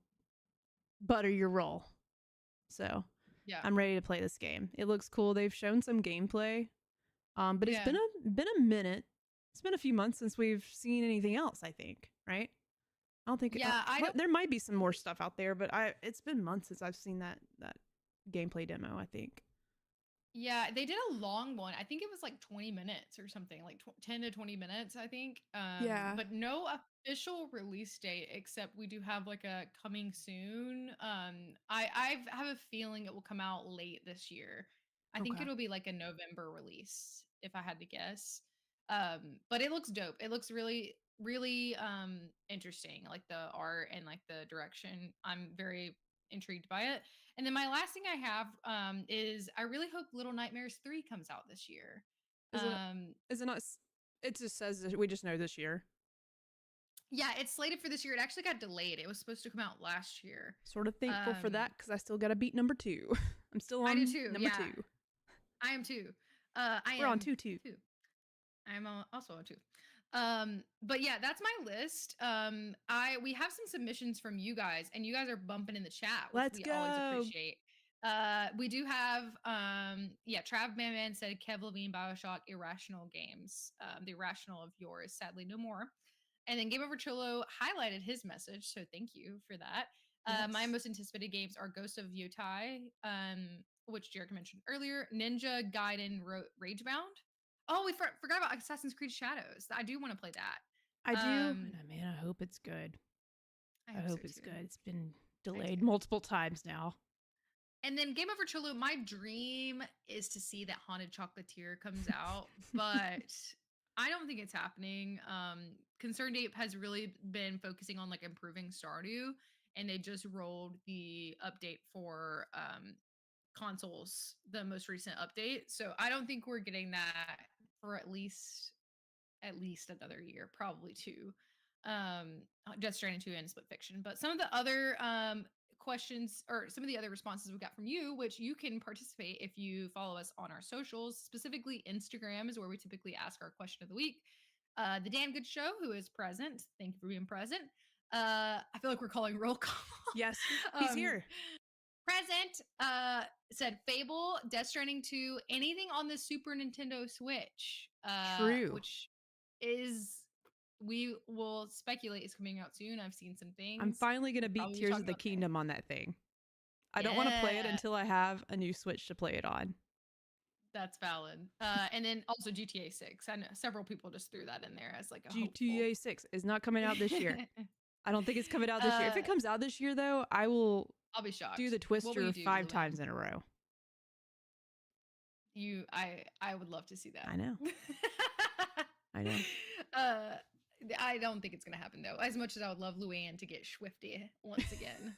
butter your roll. So
yeah,
I'm ready to play this game. It looks cool. They've shown some gameplay, but it's been a minute. It's been a few months since we've seen anything else, I think, right? I don't think.
Yeah,
there might be some more stuff out there, but it's been months since I've seen that gameplay demo, I think.
Yeah, they did a long one. I think it was like 20 minutes or something, like 10 to 20 minutes, I think. But no official release date, except we do have like a coming soon. I have a feeling it will come out late this year. I think it'll be like a November release, if I had to guess. But it looks dope. It looks really, really interesting, like the art and like the direction. I'm very intrigued by it. And then my last thing I have is I really hope Little Nightmares 3 comes out this year.
Is it not? It just says we just know this year.
Yeah, it's slated for this year. It actually got delayed. It was supposed to come out last year.
Sort of thankful for that because I still got to beat number 2. I'm still on number 2.
I am too.
We're on 2.
I'm also on 2. But yeah, that's my list. We have some submissions from you guys, and you guys are bumping in the chat, which we always appreciate. We do have Trav Man said Kev Levine, BioShock, Irrational Games. The Irrational of yours, sadly no more. And then Game Over Cholo highlighted his message, so thank you for that. Yes. My most anticipated games are Ghost of Yotai, which Jerica mentioned earlier, Ninja Gaiden Ragebound. Oh, we forgot about Assassin's Creed Shadows. I do want to play that.
I do. Man, I hope it's good. I hope it's good. It's been delayed multiple times now.
And then Game Over Cholo, my dream is to see that Haunted Chocolatier comes out, but I don't think it's happening. Concerned Ape has really been focusing on like improving Stardew, and they just rolled the update for consoles, the most recent update. So I don't think we're getting that for at least another year, probably 2. Death Stranding 2 and Split Fiction. But some of the other questions or some of the other responses we got from you, which you can participate if you follow us on our socials, specifically Instagram is where we typically ask our question of the week. The Dan Good Show, who is present, thank you for being present. I feel like we're calling roll call.
Yes, he's here.
Present said Fable, Death Stranding 2, anything on the Super Nintendo Switch.
True.
Which is, we will speculate is coming out soon. I've seen some things.
I'm finally going to beat Tears of the Kingdom on that thing. I don't want to play it
Yeah.
until I have a new Switch to play it on.
That's valid. And then also GTA 6. I know several people just threw that in there as like a hopeful.
GTA 6 is not coming out this year. I don't think it's coming out this year. If
uh,
it comes out this year, though, I will
I'll be
do
shocked.
the
What will
Twister
you do,
5
Luann?
times in a row.
I would love to see that.
I know. I know.
Uh, I don't think it's gonna happen though. As much as I would love Luann to get Swifty once again.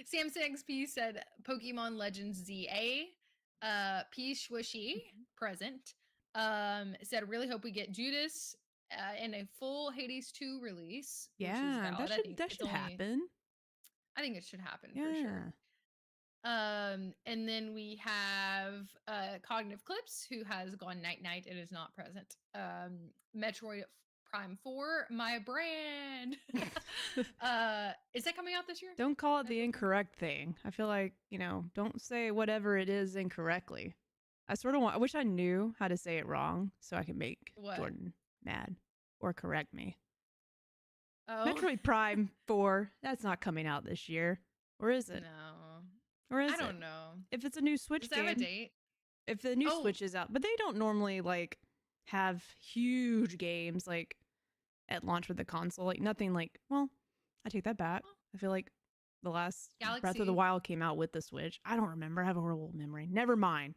Samson XP said Pokemon Legends ZA. P Swishy present. Said really hope we get Judas and a full Hades 2 release, which is
Yeah,
valid. I think
that
it's
should
only.
happen.
I think it should happen for
Yeah.
sure. And then we have Cognitive Clips, who has gone night night and is not present. Metroid Prime 4, my brand. Is that coming out this year?
Don't call it the incorrect thing. I feel like, don't say whatever it is incorrectly. I wish I knew how to say it wrong so I could make Jordan mad or correct me.
Oh.
Metroid Prime 4, that's not coming out this year. Or is it?
No.
Or is it?
I don't know.
If it's a new Switch game.
Does it have a date?
If the new Switch is out. But they don't normally, have huge games, at launch with the console. Nothing well, I take that back. I feel like the last Breath of the Wild came out with the Switch. I don't remember. I have a horrible memory. Never mind.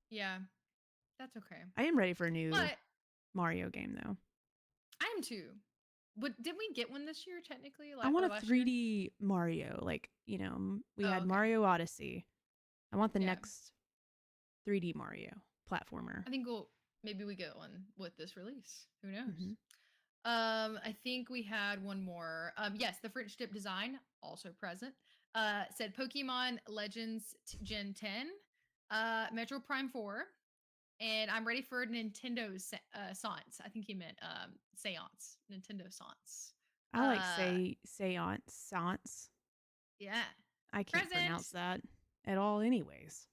Yeah. That's okay.
I am ready for a new Mario game, though.
I am too. But did we get one this year, technically?
I want a 3D Mario. We had Mario Odyssey. I want the next 3D Mario platformer.
I think maybe we get one with this release. Who knows?
Mm-hmm.
I think we had one more. Yes, the French dip design also present. Said Pokemon Legends Gen 10, Metro Prime 4, and I'm ready for Nintendo's Seance. I think he meant Seance. Nintendo Seance.
I like Seance.
Yeah.
I can't pronounce that at all anyways.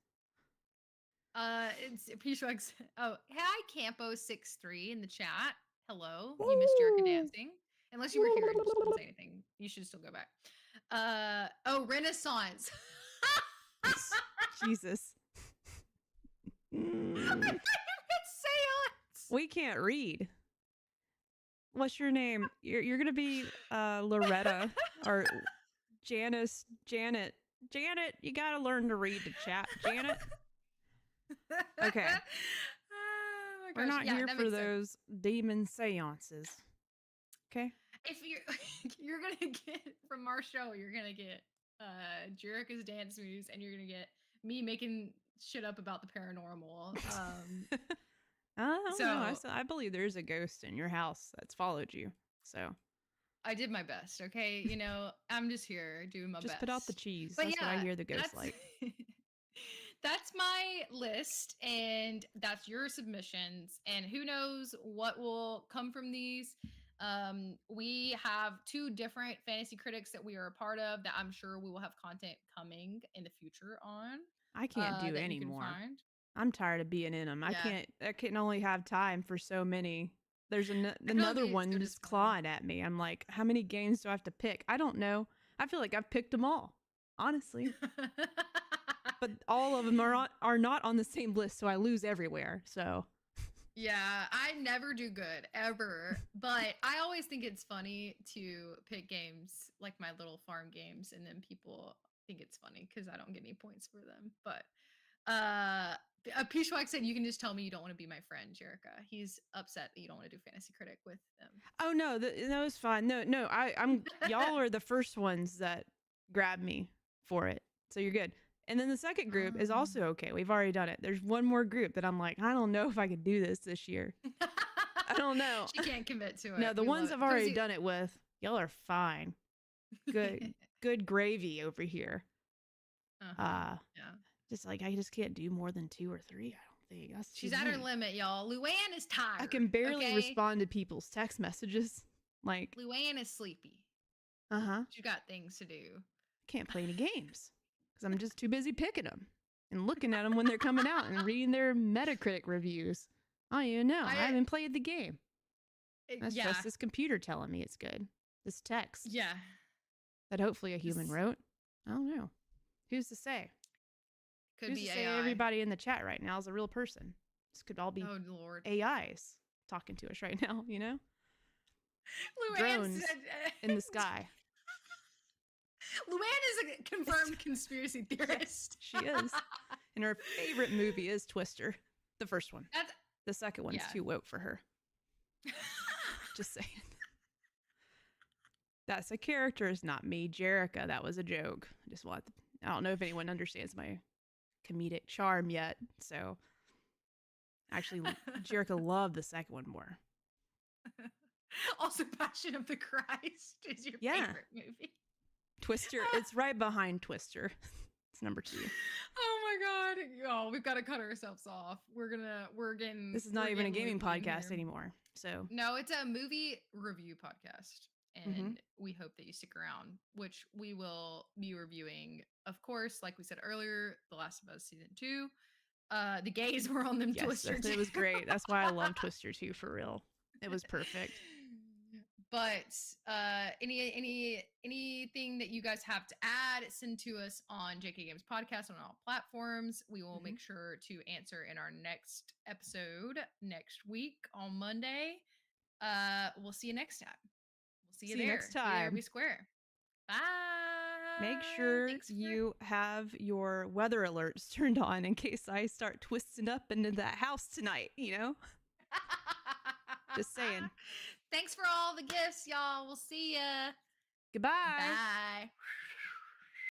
It's P-Shrugs. Oh, hi Campo63 in the chat. Hello. Ooh. You missed Jerica dancing. Unless you were here and just didn't say anything. You should still go back. Renaissance.
Jesus.
Seance.
We can't read. What's your name? You're gonna be Loretta or Janet. Janet, you gotta learn to read the chat. Janet. Okay. Oh we're not here for those demon seances. Okay.
If you're gonna get from our show, you're gonna get Jerica's dance moves, and you're gonna get me making shit up about the paranormal.
I believe there's a ghost in your house that's followed you. So
I did my best. Okay, I'm just here doing my best.
Just put out the cheese. But that's what I hear the ghost like.
That's my list, and that's your submissions, and who knows what will come from these. We have 2 different fantasy critics that we are a part of that I'm sure we will have content coming in the future on.
I can't do anymore. I'm tired of being in them. Yeah. I can only have time for so many. There's another one just clawing at me. I'm like, how many games do I have to pick? I don't know. I feel like I've picked them all, honestly. But all of them are not on the same list, so I lose everywhere. So
yeah, I never do good ever, but I always think it's funny to pick games like my little farm games, and then people think it's funny because I don't get any points for them. But Pishwak said you can just tell me you don't want to be my friend, Jerica. He's upset that you don't want to do fantasy critic with them.
Oh no, that was fine. No, I'm y'all are the first ones that grabbed me for it, so you're good. And then the second group is also okay. We've already done it. There's one more group that I'm like, I don't know if I could do this year. I don't know.
She can't commit to it.
No, the ones I've already done it with, y'all are fine. Good gravy over here. Yeah. Just I just can't do more than 2 or 3. I don't think.
She's at her limit, y'all. Luann is tired.
I can barely respond to people's text messages.
Luann is sleepy. She's got things to do.
Can't play any games. Because I'm just too busy picking them and looking at them when they're coming out and reading their Metacritic reviews. I don't even know. I haven't played the game. That's just this computer telling me it's good. This text.
Yeah.
that hopefully a human
This
wrote. I don't know. Who's to say?
could
Who's
be
to say
AI.
everybody in the chat right now is a real person? This could all be
Oh Lord.
AIs talking to us right now, you know?
Luann
Drones
said,
in the sky.
Luann is a confirmed conspiracy theorist.
Yes, she is. And her favorite movie is Twister, the first one.
That's
The second one's
yeah.
too woke for her. Just saying. That's a character, is not me, Jerica. That was a joke. I don't know if anyone understands my comedic charm yet. So actually, Jerica loved the second one more.
Also, Passion of the Christ is your favorite movie.
Twister, it's right behind Twister. It's number 2.
Oh my god. Oh, we've got to cut ourselves off. We're getting
This is not even a gaming
loopy in
podcast
here.
anymore. So
no, it's a movie review podcast. And we hope that you stick around, which we will be reviewing, of course, like we said earlier, The Last of Us Season 2. The gays were on them Twister too.
It was great. That's why I love Twister 2 for real. It was perfect.
But anything that you guys have to add, send to us on JK Games Podcast on all platforms. We will make sure to answer in our next episode next week on Monday. We'll see you next time. We'll see you there
next time.
Be square. Bye.
Make sure you have your weather alerts turned on in case I start twisting up into that house tonight, you know? Just saying.
Thanks for all the gifts, y'all. We'll see ya.
Goodbye.
Bye.